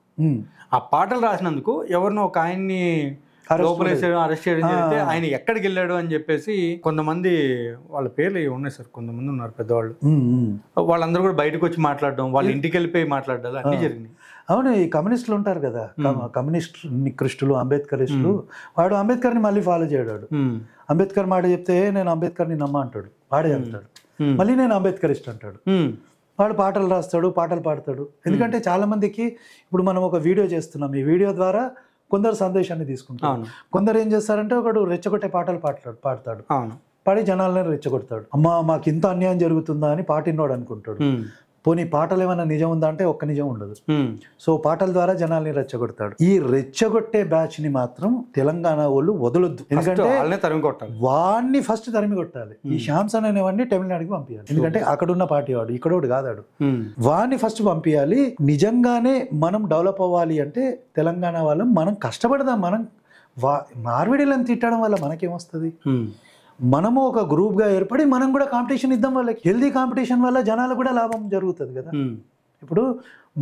ఆ పాటలు రాసినందుకు ఎవరినో ఒక ఆయన్ని అరెస్ట్ చేయడం జరిగితే ఆయన ఎక్కడికి వెళ్ళాడు అని చెప్పేసి కొంతమంది, వాళ్ళ పేర్లు ఉన్నాయి సార్, కొంతమంది ఉన్నారు పెద్దవాళ్ళు, వాళ్ళందరూ కూడా బయటకు వచ్చి మాట్లాడడం, వాళ్ళ ఇంటికి వెళ్ళిపోయి మాట్లాడడం అన్నీ జరిగినాయి. అవును, ఈ కమ్యూనిస్టులు ఉంటారు కదా, కమ్యూనిస్ట్ నికృష్టులు, అంబేద్కరిస్టులు, వాడు అంబేద్కర్ని మళ్ళీ ఫాలో చేయడాడు. అంబేద్కర్ మాట చెప్తే నేను అంబేద్కర్ని నమ్మ అంటాడు, వాడే అంటాడు. మళ్ళీ నేను అంబేద్కరిస్ట్ అంటాడు. వాడు పాటలు రాస్తాడు, పాటలు పాడతాడు. ఎందుకంటే చాలా మందికి ఇప్పుడు మనం ఒక వీడియో చేస్తున్నాం, ఈ వీడియో ద్వారా కొందరు సందేశాన్ని తీసుకుంటారు. కొందరు ఏం చేస్తారంటే ఒకడు రెచ్చగొట్టే పాటలు పాడతాడు, పాడి జనాలను రెచ్చగొడతాడు. అమ్మా మాకు ఇంత అన్యాయం జరుగుతుందా అని పాటినోడు అనుకుంటాడు. పోనీ పాటలు ఏమైనా నిజం ఉందా అంటే ఒక్క నిజం ఉండదు. సో పాటల ద్వారా జనాల్ని రెచ్చగొడతాడు. ఈ రెచ్చగొట్టే బ్యాచ్ ని మాత్రం తెలంగాణ వాళ్ళు వదలొద్దు, ఎందుకంటే వాడిని ఫస్ట్ తరిమి కొట్టాలి. ఈ శ్యామ్సన్ అనేవాడిని తమిళనాడుకి పంపించాలి, ఎందుకంటే అక్కడున్న పార్టీ వాడు, ఇక్కడోడు కాదాడు. వాడిని ఫస్ట్ పంపించాలి. నిజంగానే మనం డెవలప్ అవ్వాలి అంటే తెలంగాణ వాళ్ళం మనం కష్టపడదాం. మనం మార్విడీలను తిట్టడం వల్ల మనకేమొస్తుంది? మనము ఒక గ్రూప్గా ఏర్పడి మనం కూడా కాంపిటీషన్ ఇద్దాం వాళ్ళకి. హెల్దీ కాంపిటీషన్ వల్ల జనాలకు కూడా లాభం జరుగుతుంది కదా. ఇప్పుడు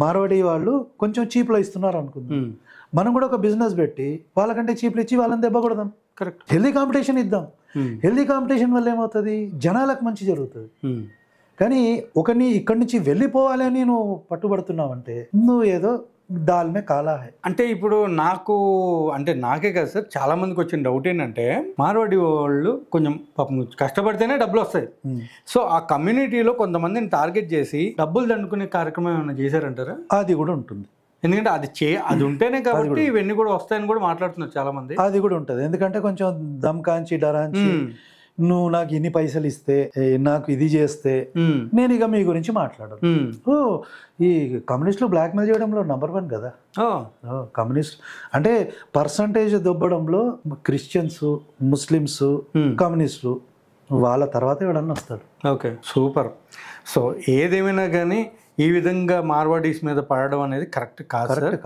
మార్వాడి వాళ్ళు కొంచెం చీప్లో ఇస్తున్నారు అనుకుందాం, మనం కూడా ఒక బిజినెస్ పెట్టి వాళ్ళకంటే చీప్లు ఇచ్చి వాళ్ళని దెబ్బ కొడదాం. కరెక్ట్, హెల్దీ కాంపిటీషన్ ఇద్దాం. హెల్దీ కాంపిటీషన్ వల్ల ఏమవుతుంది? జనాలకు మంచి జరుగుతుంది. కానీ ఒకరిని ఇక్కడి నుంచి వెళ్ళిపోవాలి అని నువ్వు పట్టుబడుతున్నావంటే నువ్వు ఏదో దాల్మే కాలా హై. అంటే ఇప్పుడు నాకే కదా సార్, చాలా మందికి వచ్చిన డౌట్ ఏంటంటే మార్వాడి వాళ్ళు కొంచెం పాపం కష్టపడితేనే డబ్బులు వస్తాయి. సో ఆ కమ్యూనిటీలో కొంతమందిని టార్గెట్ చేసి డబ్బులు దండుకునే కార్యక్రమం ఏమైనా చేశారంటారా? అది కూడా ఉంటుంది, ఎందుకంటే అది ఉంటేనే కాబట్టి ఇవన్నీ కూడా వస్తాయని కూడా మాట్లాడుతున్నారు చాలా మంది. అది కూడా ఉంటుంది, ఎందుకంటే కొంచెం దమ్కాంచి డరాంచి నువ్వు నాకు ఇన్ని పైసలు ఇస్తే, నాకు ఇది చేస్తే నేను ఇక మీ గురించి మాట్లాడను. ఈ కమ్యూనిస్టులు బ్లాక్మెయిల్ చేయడంలో నంబర్ 1 కదా. కమ్యూనిస్ట్ అంటే పర్సంటేజ్ దొబ్బడంలో క్రిస్టియన్స్, ముస్లిమ్స్, కమ్యూనిస్టులు వాళ్ళ తర్వాత ఎవడన్నా వస్తాడు. Okay, super. సో ఏదేమైనా కానీ ఈ విధంగా మార్వాడీస్ మీద పడడం అనేది కరెక్ట్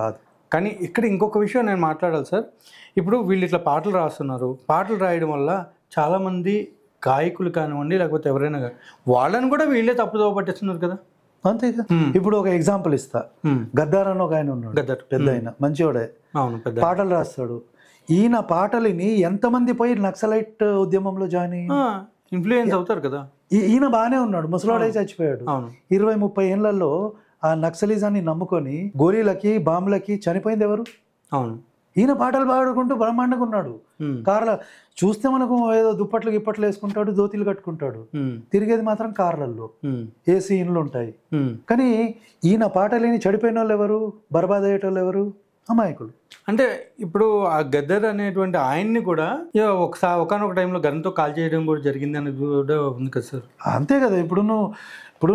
కాదు. కానీ ఇక్కడ ఇంకొక విషయం నేను మాట్లాడాలి సార్. ఇప్పుడు వీళ్ళు ఇట్లా పాటలు రాస్తున్నారు, పాటలు రాయడం వల్ల చాలామంది గాయకులు కానివ్వండి, లేకపోతే ఎవరైనా కానీ వాళ్ళని కూడా వీళ్ళే తప్పుదోవ పట్టిస్తున్నారు కదా. అంతేగా. ఇప్పుడు ఒక ఎగ్జాంపుల్ ఇస్తా. గద్దార్ అని ఒక ఆయన ఉన్నాడు, పెద్ద ఆయన, మంచివాడే, పాటలు రాస్తాడు. ఈయన పాటలని ఎంతమంది పోయి నక్సలైట్ ఉద్యమంలో జాయిన్ అయ్యి ఇన్ఫ్లుయెన్స్ అవుతారు కదా. ఈయన బాగానే ఉన్నాడు, ముసలాడై చచ్చిపోయాడు. 20-30 ఏళ్లలో ఆ నక్సలిజాన్ని నమ్ముకొని గోరీలకి, బాంబులకి చనిపోయింది ఎవరు? అవును, ఈయన పాటలు పాడుకుంటూ బ్రహ్మాండంగా ఉన్నాడు. కార్ల చూస్తే మనకు ఏదో దుప్పట్లు గిప్పట్లు వేసుకుంటాడు, దోతీలు కట్టుకుంటాడు, తిరిగేది మాత్రం కార్లలో, ఏసీ ఇండ్లు ఉంటాయి. కానీ ఈయన పాటలేని చడిపోయిన వాళ్ళు ఎవరు? బర్బాద్ అయ్యేటోళ్ళు ఎవరు? అమాయకులు. అంటే ఇప్పుడు ఆ గద్దర్ అనేటువంటి ఆయన్ని కూడా ఒకనొక టైంలో గన్తో కాల్ చేయడం కూడా జరిగింది అనేది కూడా ఉంది కదా సార్. అంతే కదా. ఇప్పుడు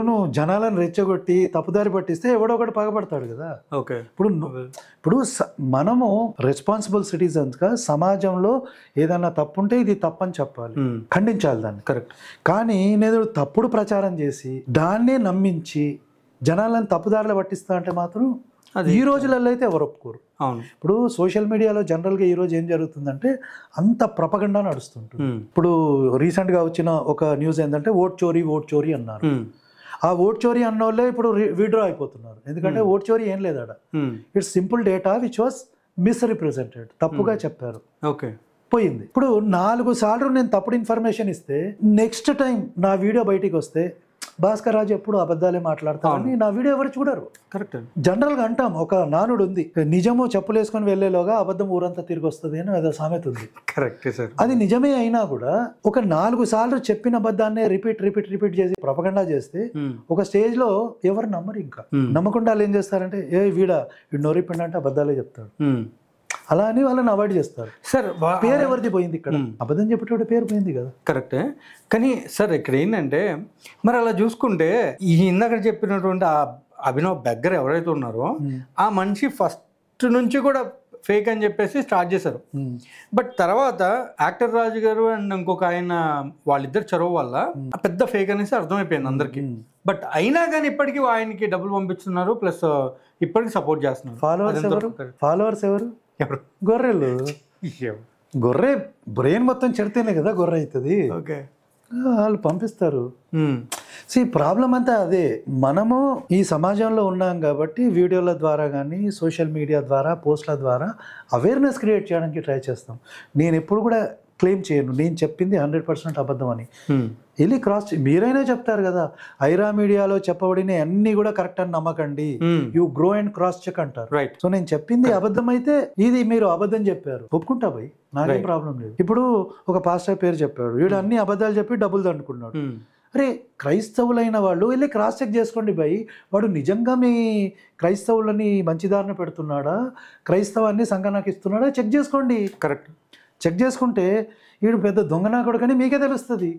నువ్వు జనాలను రెచ్చగొట్టి తప్పుదారి పట్టిస్తే ఎవడో ఒకటి పగబడతాడు కదా. ఓకే. ఇప్పుడు మనము రెస్పాన్సిబుల్ సిటిజన్స్గా సమాజంలో ఏదన్నా తప్పుంటే ఇది తప్పని చెప్పాలి, ఖండించాలి దాన్ని. కరెక్ట్. కానీ నేను తప్పుడు ప్రచారం చేసి దాన్నే నమ్మించి జనాలను తప్పుదారిలో పట్టిస్తా అంటే మాత్రం ఈ రోజులలో అయితే ఎవరు ఒప్పుకోరు. అవును. ఇప్పుడు సోషల్ మీడియాలో జనరల్గా ఈరోజు ఏం జరుగుతుందంటే అంత ప్రపగండా నడుస్తుంటుంది. ఇప్పుడు రీసెంట్గా వచ్చిన ఒక న్యూస్ ఏంటంటే ఓట్ చోరీ అన్నారు. ఆ ఓట్ చోరీ అన్న వాళ్ళే ఇప్పుడు విడ్రా అయిపోతున్నారు. ఎందుకంటే ఓట్ చోరీ ఏం లేదు ఆడ, it's simple data which was misrepresented, తప్పుగా చెప్పారు. ఓకే, పోయింది. ఇప్పుడు 4 సార్లు నేను తప్పుడు ఇన్ఫర్మేషన్ ఇస్తే నెక్స్ట్ టైం నా వీడియో బయటికి వస్తే భాస్కర్ రాజు ఎప్పుడు అబద్ధాలే మాట్లాడతారని నా వీడియో ఎవరు చూడరు. కరెక్ట్. జనరల్గా అంటాం, ఒక నానుడు ఉంది, నిజము చెప్పులు వేసుకొని వెళ్లేలోగా అబద్ధం ఊరంతా తిరిగి వస్తుంది అని అదో సామెత ఉంది. Correct sir. అది నిజమే అయినా కూడా ఒక 4 సార్లు చెప్పిన అబద్ధాన్ని రిపీట్ చేసి ప్రపగండా చేస్తే ఒక స్టేజ్ లో ఎవరు నమ్మరు. ఇంకా నమ్మకుండా వాళ్ళు ఏం చేస్తారంటే వీడు నోరిపిండంటే అబద్ధాలే చెప్తాడు, అలా అని వాళ్ళని అవాయిడ్ చేస్తారు. సార్ పేరు ఎవరిది పోయింది? ఇక్కడ అబద్ధం చెప్పేటోడు పేరు పోయింది కదా. కరెక్టే. కానీ సార్ ఇక్కడ ఏంటంటే మరి అలా చూసుకుంటే ఈ ఇందాక చెప్పినటువంటి ఆ అభినవ్ బెగ్గర్ ఎవరైతే ఉన్నారో ఆ మనిషి ఫస్ట్ నుంచి కూడా ఫేక్ అని చెప్పేసి స్టార్ట్ చేశారు. బట్ తర్వాత యాక్టర్ రాజు గారు అండ్ ఇంకొక ఆయన వాళ్ళిద్దరు చొరవ వల్ల పెద్ద ఫేక్ అనేసి అర్థమైపోయింది అందరికి. బట్ అయినా కానీ ఇప్పటికీ ఆయనకి డబ్బులు పంపిస్తున్నారు, ప్లస్ ఇప్పటికి సపోర్ట్ చేస్తున్నారు. ఫాలోవర్స్ ఎవరు? గొర్రెలు. గొర్రె బ్రెయిన్ మొత్తం చెడితేనే కదా గొర్రె అవుతుంది. ఓకే, వాళ్ళు పంపిస్తారు. ప్రాబ్లం అంతా అదే. మనము ఈ సమాజంలో ఉన్నాం కాబట్టి వీడియోల ద్వారా కానీ సోషల్ మీడియా ద్వారా పోస్ట్ల ద్వారా అవేర్నెస్ క్రియేట్ చేయడానికి ట్రై చేస్తాం. నేను ఎప్పుడు కూడా క్లెయిమ్ చేయను నేను చెప్పింది 100% అబద్ధం అని. వెళ్ళి మీరైనా చెప్తారు కదా, ఐరా మీడియాలో చెప్పబడిన అన్ని కూడా కరెక్ట్ అని నమ్మకండి, you grow and cross check అంటారు. సో నేను చెప్పింది అబద్ధం అయితే ఇది మీరు అబద్ధం చెప్పారు ఒప్పుకుంటా భయ్, నాకేం ప్రాబ్లం లేదు. ఇప్పుడు ఒక పాస్టర్ పేరు చెప్పాడు, వీడు అన్ని అబద్ధాలు చెప్పి డబ్బులు దండుకున్నాడు. అరే క్రైస్తవులైన వాళ్ళు వెళ్ళి క్రాస్ చెక్ చేసుకోండి భయ్, వాడు నిజంగా మీ క్రైస్తవులని మంచిదారిన పెడుతున్నాడా, క్రైస్తవాన్ని సంఘానికి ఇస్తున్నాడా చెక్ చేసుకోండి. కరెక్ట్. చెక్ చేసుకుంటే వీడు పెద్ద దొంగనా కొడుకని మీకే తెలుస్తుంది.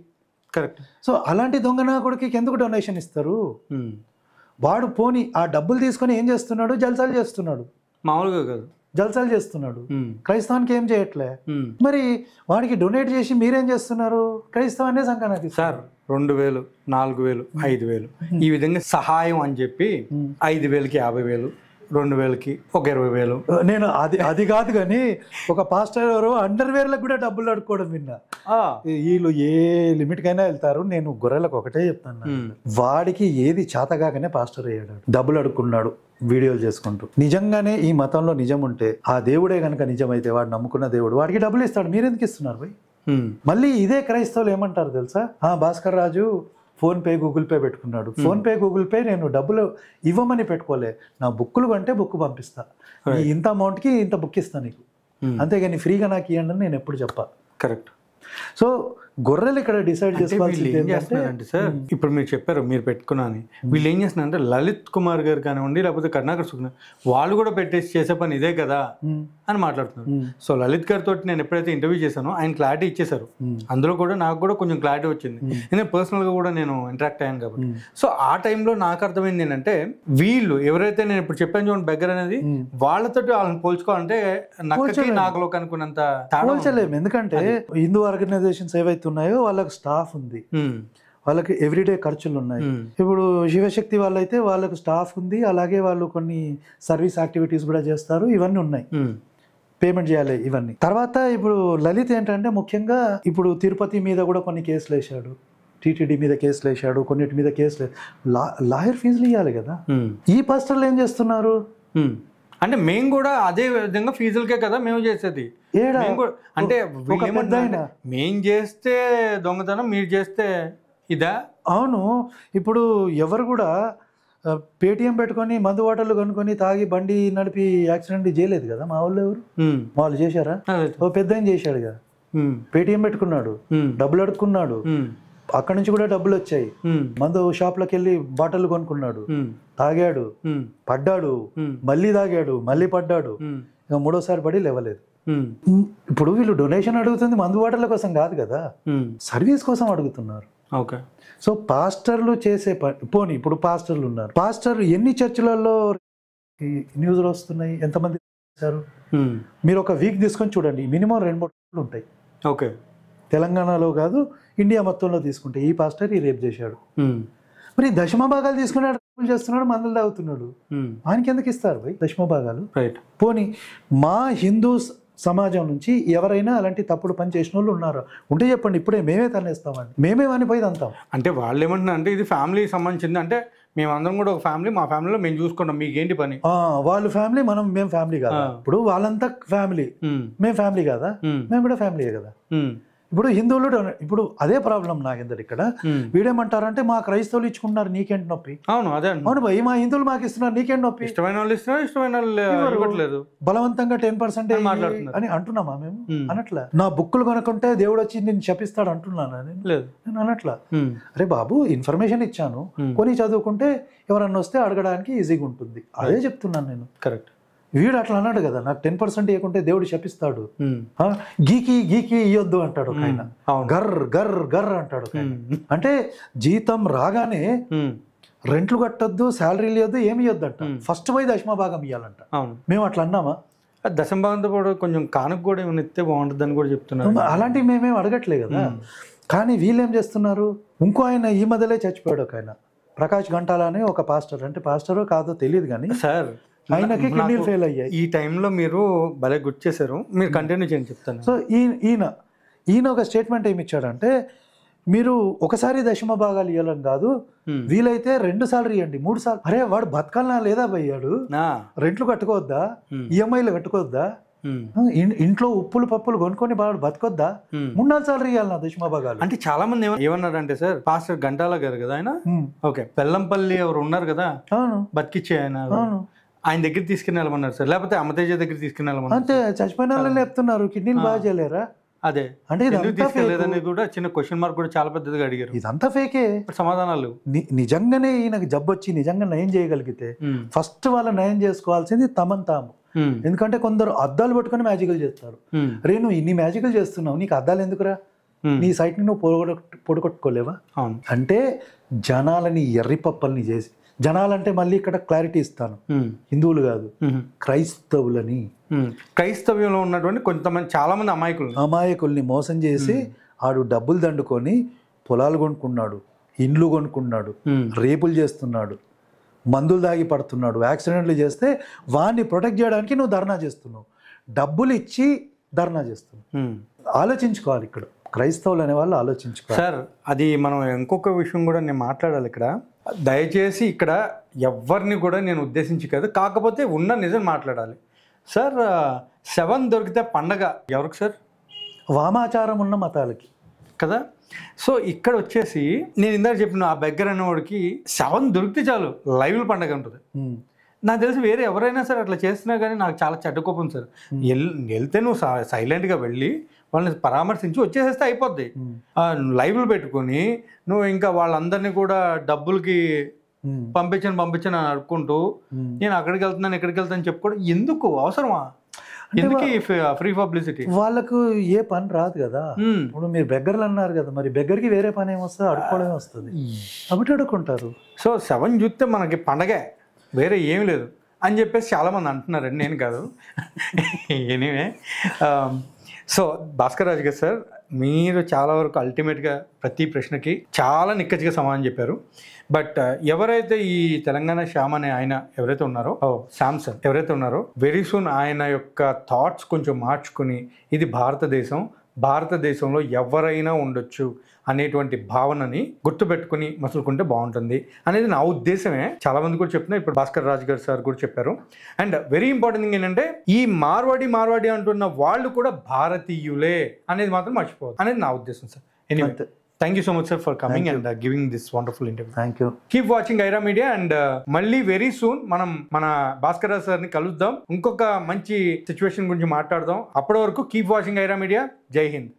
కరెక్ట్. సో అలాంటి దొంగనా కొడుకుకి ఎందుకు డొనేషన్ ఇస్తారు? వాడు పోని ఆ డబ్బులు తీసుకొని ఏం చేస్తున్నాడు, జల్సాలు చేస్తున్నాడు. మామూలుగా కాదు, జల్సాలు చేస్తున్నాడు. క్రైస్తవానికి ఏం చేయట్లే. మరి వాడికి డొనేట్ చేసి మీరేం చేస్తున్నారు? క్రైస్తవాన్ని సంఘానికి. సార్ 2000, 4000, 5000 ఈ విధంగా సహాయం అని చెప్పి 5000కి 50,000, 2000కి ఒక 20,000. నేను అది కాదు కానీ ఒక పాస్టర్ ఎవరు అండర్వేర్లకు కూడా డబ్బులు అడుక్కోవడం విన్నా. వీళ్ళు ఏ లిమిట్ కైనా వెళ్తారు. నేను గొర్రెలకు ఒకటే చెప్తాను, వాడికి ఏది చేతగాకనే పాస్టర్ అయ్యాడు, డబ్బులు అడుక్కున్నాడు వీడియోలు చేసుకుంటూ. నిజంగానే ఈ మతంలో నిజం ఉంటే ఆ దేవుడే కనుక నిజమైతే వాడు నమ్ముకున్న దేవుడు వాడికి డబ్బులు ఇస్తాడు. మీరెందుకు ఇస్తున్నారు భయ్? మళ్ళీ ఇదే క్రైస్తవులు ఏమంటారు తెలుసా, భాస్కర్ రాజు ఫోన్ పే గూగుల్ పే పెట్టుకున్నాడు. ఫోన్ పే గూగుల్ పే నేను డబ్బులు ఇవ్వమని పెట్టుకోలే, నా బుక్కులు కొంటే బుక్ పంపిస్తా, ఇంత అమౌంట్కి ఇంత బుక్ ఇస్తా నీకు, అంతేగాని ఫ్రీగా నాకు ఇవ్వండి అని నేను ఎప్పుడు చెప్పా. కరెక్ట్. సో గొర్రెలు ఇక్కడ డిసైడ్ చేసుకోవాల్సింది ఏం చేస్తున్నారంటే సార్, ఇప్పుడు మీరు చెప్పారు మీరు పెట్టుకున్నాను, వీళ్ళు ఏం చేస్తున్నారంటే లలిత్ కుమార్ గారు కానివ్వండి లేకపోతే కరుణాకర్ సుగుణ వాళ్ళు కూడా పెట్టేసి చేసే పని ఇదే కదా అని మాట్లాడుతున్నారు. సో లలిత్ గారితో నేను ఎప్పుడైతే ఇంటర్వ్యూ చేశానో ఆయన క్లారిటీ ఇచ్చేశారు. అందులో కూడా నాకు కూడా కొంచెం క్లారిటీ వచ్చింది, నేను పర్సనల్గా కూడా నేను ఇంటరాక్ట్ అయ్యాను కాబట్టి. సో ఆ టైంలో నాకు అర్థమైంది ఏంటంటే వీళ్ళు ఎవరైతే నేను ఇప్పుడు చెప్పాను చూడండి బెగ్గర్ అనేది, వాళ్ళతో వాళ్ళని పోల్చుకోవాలంటే నక్కకి నాగలోకి అనుకున్నంత పోల్చలేము. ఎందుకంటే హిందూ ఆర్గనైజేషన్స్ ఏవైతే ఉన్నాయో వాళ్ళకి స్టాఫ్ ఉంది, వాళ్ళకి ఎవ్రీడే ఖర్చులు ఉన్నాయి. ఇప్పుడు శివశక్తి వాళ్ళైతే వాళ్ళకు స్టాఫ్ ఉంది, అలాగే వాళ్ళు కొన్ని సర్వీస్ యాక్టివిటీస్ కూడా చేస్తారు, ఇవన్నీ ఉన్నాయి, పేమెంట్ చేయాలి ఇవన్నీ. తర్వాత ఇప్పుడు లలిత్ ఏంటంటే ముఖ్యంగా ఇప్పుడు తిరుపతి మీద కూడా కొన్ని కేసులు వేసాడు, టీటీడీ మీద కేసులు వేసాడు, కొన్నిటి మీద కేసులు, లాయర్ ఫీజులు ఇవ్వాలి కదా. ఈ పాస్టర్లు ఏం చేస్తున్నారు అంటే మేము కూడా అదే విధంగా ఫీజులకే కదా మేము చేసేది. అంటే మేం చేస్తే దొంగతనం, మీరు చేస్తే ఇదా? అవును. ఇప్పుడు ఎవరు కూడా పేటిఎం పెట్టుకొని మందు బాటలు కొనుక్కొని తాగి బండి నడిపి యాక్సిడెంట్ చేయలేదు కదా మా వాళ్ళు. ఎవరు మా వాళ్ళు చేశారా? ఓ పెద్ద ఆయన చేశాడు కదా, పేటిఎం పెట్టుకున్నాడు, డబ్బులు అడుక్కున్నాడు, అక్కడి నుంచి కూడా డబ్బులు వచ్చాయి, మందు షాప్లోకి వెళ్ళి బాటలు కొనుక్కున్నాడు, తాగాడు, పడ్డాడు, మళ్ళీ తాగాడు, మళ్ళీ పడ్డాడు, ఇక మూడోసారి పడి లేవలేదు. ఇప్పుడు వీళ్ళు డొనేషన్ అడుగుతుంది మందు బాటల కోసం కాదు కదా, సర్వీస్ కోసం అడుగుతున్నారు. ఓకే. సో పాస్టర్లు చేసే పోనీ ఇప్పుడు పాస్టర్లు ఉన్నారు, పాస్టర్ ఎన్ని చర్చిలలో న్యూస్లు వస్తున్నాయి, ఎంతమంది చేశారు? మీరు ఒక వీక్ తీసుకొని చూడండి, మినిమం 2-3 ఉంటాయి. ఓకే. తెలంగాణలో కాదు ఇండియా మొత్తంలో తీసుకుంటే ఈ పాస్టర్ ఈ రేప్ చేశాడు, మరి దశమ భాగాలు తీసుకున్నాడు, చేస్తున్నాడు, మందులు తాగుతున్నాడు, ఆయనకి ఎందుకు ఇస్తారు భయ్ దశమ భాగాలు? పోనీ మా హిందూ సమాజం నుంచి ఎవరైనా అలాంటి తప్పుడు పని చేసిన వాళ్ళు ఉన్నారా ఉంటే చెప్పండి, ఇప్పుడే మేమే తనేస్తామండి, మేమే అనిపోయి అంటాం. అంటే వాళ్ళు ఏమంటున్నా అంటే ఇది ఫ్యామిలీ సంబంధించింది, అంటే మేమందరం కూడా ఒక ఫ్యామిలీ, మా ఫ్యామిలీలో మేము చూసుకుంటాం, మీకు ఏంటి పని? వాళ్ళు ఫ్యామిలీ, మేము ఫ్యామిలీ కదా. ఇప్పుడు వాళ్ళంతా ఫ్యామిలీ, మేము ఫ్యామిలీ కదా, మేము కూడా ఫ్యామిలీయే కదా. ఇప్పుడు హిందువులు ఇప్పుడు అదే ప్రాబ్లం నాకెందరు ఇక్కడ. వీడేమంటారంటే మా క్రైస్తవులు ఇచ్చుకుంటున్నారు నీకేంటి నొప్పి? అవును, అదే అవును భయ్, మా హిందువులు మాకు ఇస్తున్నారు నీకేంటి నొప్పి? ఇష్టమైన వాళ్ళు ఇస్తున్నారు, ఇష్టమైన వాళ్ళు బలవంతంగా 10% అని అంటున్నామా మేము? అనట్లా. నా బుక్కులు కొనుక్కుంటే దేవుడు వచ్చి నేను శపిస్తాడు అంటున్నాను నేను అనట్లా. అరే బాబు, ఇన్ఫర్మేషన్ ఇచ్చాను, కొని చదువుకుంటే ఎవరన్నా వస్తే అడగడానికి ఈజీగా ఉంటుంది, అదే చెప్తున్నాను నేను. కరెక్ట్. వీడు అట్లా అన్నాడు కదా, నాకు 10% ఇవ్వకుంటే దేవుడు శపిస్తాడు, గీకి ఇవ్వద్దు అంటాడు ఒక ఆయన, గర్ర గర్ర గర్ర అంటాడు ఒక ఆయన. అంటే జీతం రాగానే రెంట్లు కట్టొద్దు, శాలరీలు ఇవ్వద్దు, ఏమి ఇవ్వద్దు అంట, ఫస్ట్ పోయి దశమ భాగం ఇవ్వాలంట. మేము అట్లా అన్నామా? దశమ భాగంతో కూడా కొంచెం కానుక కూడా ఏమైనా ఇస్తే బాగుంటుంది అని కూడా చెప్తున్నారు. అలాంటివి మేమేం అడగట్లే కదా. కానీ వీళ్ళు ఏం చేస్తున్నారు, ఇంకో ఆయన ఈ మధ్యలో చచ్చిపోయాడు ఒక ఆయన, ప్రకాష్ గంటాల అని ఒక పాస్టర్, అంటే పాస్టరో కాదో తెలియదు కానీ సార్ ఆయనకి కిడ్నీలు ఫెయిల్ అయ్యాయి. ఈ టైంలో మీరు భలే గుర్తు చేశారు, మీరు కంటిన్యూ చేయండి చెప్తాను. సో ఈయన ఒక స్టేట్మెంట్ ఏమి ఇచ్చాడంటే, మీరు ఒకసారి దశమ భాగాలు ఇవ్వడం కాదు, వీలైతే 2 సార్లు ఇవ్వండి, 3 సార్లు. అరే వాడు బతకాలనా లేదా భయ్యాడు, రెంట్లు కట్టుకోవద్దా, ఈఎంఐలు కట్టుకోవద్దా, ఇంట్లో ఉప్పులు పప్పులు కొనుక్కొని వాడు బతకొద్దా, 3-4 సార్లు ఇవ్వాలి నా దశమ భాగాలు. అంటే చాలా మంది ఏమన్నారంటే సార్, పాస్టర్ గంటాల గారు కదా ఆయన, ఓకే బెల్లంపల్లి ఎవరు ఉన్నారు కదా బతికిచ్చే ఆయన దగ్గర తీసుకుని వెళ్ళమన్నారు సార్, లేకపోతే అమ్మతేజ దగ్గర తీసుకుని వెళ్ళమన్నారు. అంతే, చచ్చిపోయిన వాళ్ళని చెప్తున్నారు, కిడ్నీలు బాగా చేయలేరా. అదే అంటే ఎందుకు తీసుకెళ్లేదనేది కూడా చిన్న క్వశ్చన్ మార్క్ కూడా చాలా పెద్దదిగా అడిగారు. ఇదంతా ఫేకే సమాధానాలు. నిజంగానే ఈయనకు జబ్బు వచ్చి నిజంగా నయం చేయగలిగితే ఫస్ట్ వాళ్ళు నయం చేసుకోవాల్సింది తమను తాము. ఎందుకంటే కొందరు అద్దాలు పట్టుకొని మ్యాజికల్ చేస్తారు. రే నువ్వు ఇన్ని మ్యాజికల్ చేస్తున్నావు, నీకు అద్దాలు ఎందుకురా, నీ సైట్ని నువ్వు పొడగొట్టుకోలేవా అంటే జనాలని ఎర్రిపప్పల్ని చేసి, జనాలంటే మళ్ళీ ఇక్కడ క్లారిటీ ఇస్తాను, హిందువులు కాదు క్రైస్తవులని, క్రైస్తవ్యంలో ఉన్నటువంటి కొంతమంది చాలా మంది అమాయకుల్ని మోసం చేసి ఆడు డబ్బులు దండుకొని పొలాలు కొనుక్కున్నాడు, ఇండ్లు కొనుక్కున్నాడు, రేపులు చేస్తున్నాడు, మందులు దాగి పడుతున్నాడు, యాక్సిడెంట్లు చేస్తే వాడిని ప్రొటెక్ట్ చేయడానికి నువ్వు ధర్నా చేస్తున్నావు, డబ్బులు ఇచ్చి ధర్నా చేస్తున్నావు. ఆలోచించుకోవాలి, ఇక్కడ క్రైస్తవులు అనే వాళ్ళు ఆలోచించుకోవాలి సార్. అది మనం ఇంకొక విషయం కూడా నేను మాట్లాడాలి ఇక్కడ. దయచేసి ఇక్కడ ఎవరిని కూడా నేను ఉద్దేశించి కాదు, కాకపోతే ఉన్న నిజం మాట్లాడాలి సార్. 7 దొరికితే పండగ ఎవరికి సార్? వామాచారం ఉన్న మతాలకి కదా. సో ఇక్కడ వచ్చేసి నేను ఇందాక చెప్పిన ఆ బెగ్గర్ అనేవాడికి 7 దొరికితే చాలు లైవ్ పండగ ఉంటుంది. నాకు తెలిసి వేరే ఎవరైనా సరే అట్లా చేస్తున్నా కానీ నాకు చాలా చెడ్డ కోపం సార్. వెళ్తే నువ్వు సైలెంట్గా వెళ్ళి వాళ్ళని పరామర్శించి వచ్చేసేస్తే అయిపోద్ది. లైవ్లు పెట్టుకుని నువ్వు ఇంకా వాళ్ళందరినీ కూడా డబ్బులకి పంపించని అని అనుకుంటూ నేను అక్కడికి వెళ్తున్నాను ఇక్కడికి వెళ్తాను చెప్పుకోవడం ఎందుకు అవసరమా? ఎందుకు ఫ్రీ పబ్లిసిటీ? వాళ్ళకు ఏ పని రాదు కదా. ఇప్పుడు మీరు బెగ్గర్లు అన్నారు కదా, మరి బెగ్గర్కి వేరే పని ఏమొస్తుంది, అడుక్కోవడమే వస్తుంది కాబట్టి అడుక్కుంటారు. సో 7 చూస్తే మనకి పండగే, వేరే ఏమి లేదు అని చెప్పేసి చాలామంది అంటున్నారండి, నేను కాదు. ఎనీవే, సో భాస్కర్ రాజు గారు సార్, మీరు చాలా వరకు అల్టిమేట్గా ప్రతి ప్రశ్నకి చాలా నిక్కచ్చిగా సమాధానం చెప్పారు. బట్ ఎవరైతే ఈ తెలంగాణ శ్యామ్ అనే ఆయన ఎవరైతే ఉన్నారో, శాంసన్ ఎవరైతే ఉన్నారో, వెరీ సూన్ ఆయన యొక్క థాట్స్ కొంచెం మార్చుకుని ఇది భారతదేశంలో ఎవరైనా ఉండొచ్చు అనేటువంటి భావనని గుర్తుపెట్టుకుని మసులుకుంటే బాగుంటుంది అనేది నా ఉద్దేశమే. చాలా మంది కూడా చెప్తున్నారు, ఇప్పుడు భాస్కర్ రాజు గారు సార్ కూడా చెప్పారు. అండ్ వెరీ ఇంపార్టెంట్ థింగ్ ఏంటంటే ఈ మార్వాడి అంటున్న వాళ్ళు కూడా భారతీయులే అనేది మాత్రం మర్చిపోవద్దు అనేది నా ఉద్దేశం sir. Anyway, thank you so much sir for coming and giving this wonderful interview. Thank you. Keep watching Aira media and మళ్ళీ వెరీ సూన్ మనం మన భాస్కర్ రాజు సార్ని కలుద్దాం, ఇంకొక మంచి సిచ్యువేషన్ గురించి మాట్లాడదాం. అప్పటి వరకు కీప్ వాచింగ్ ఐరా మీడియా. జై హింద్.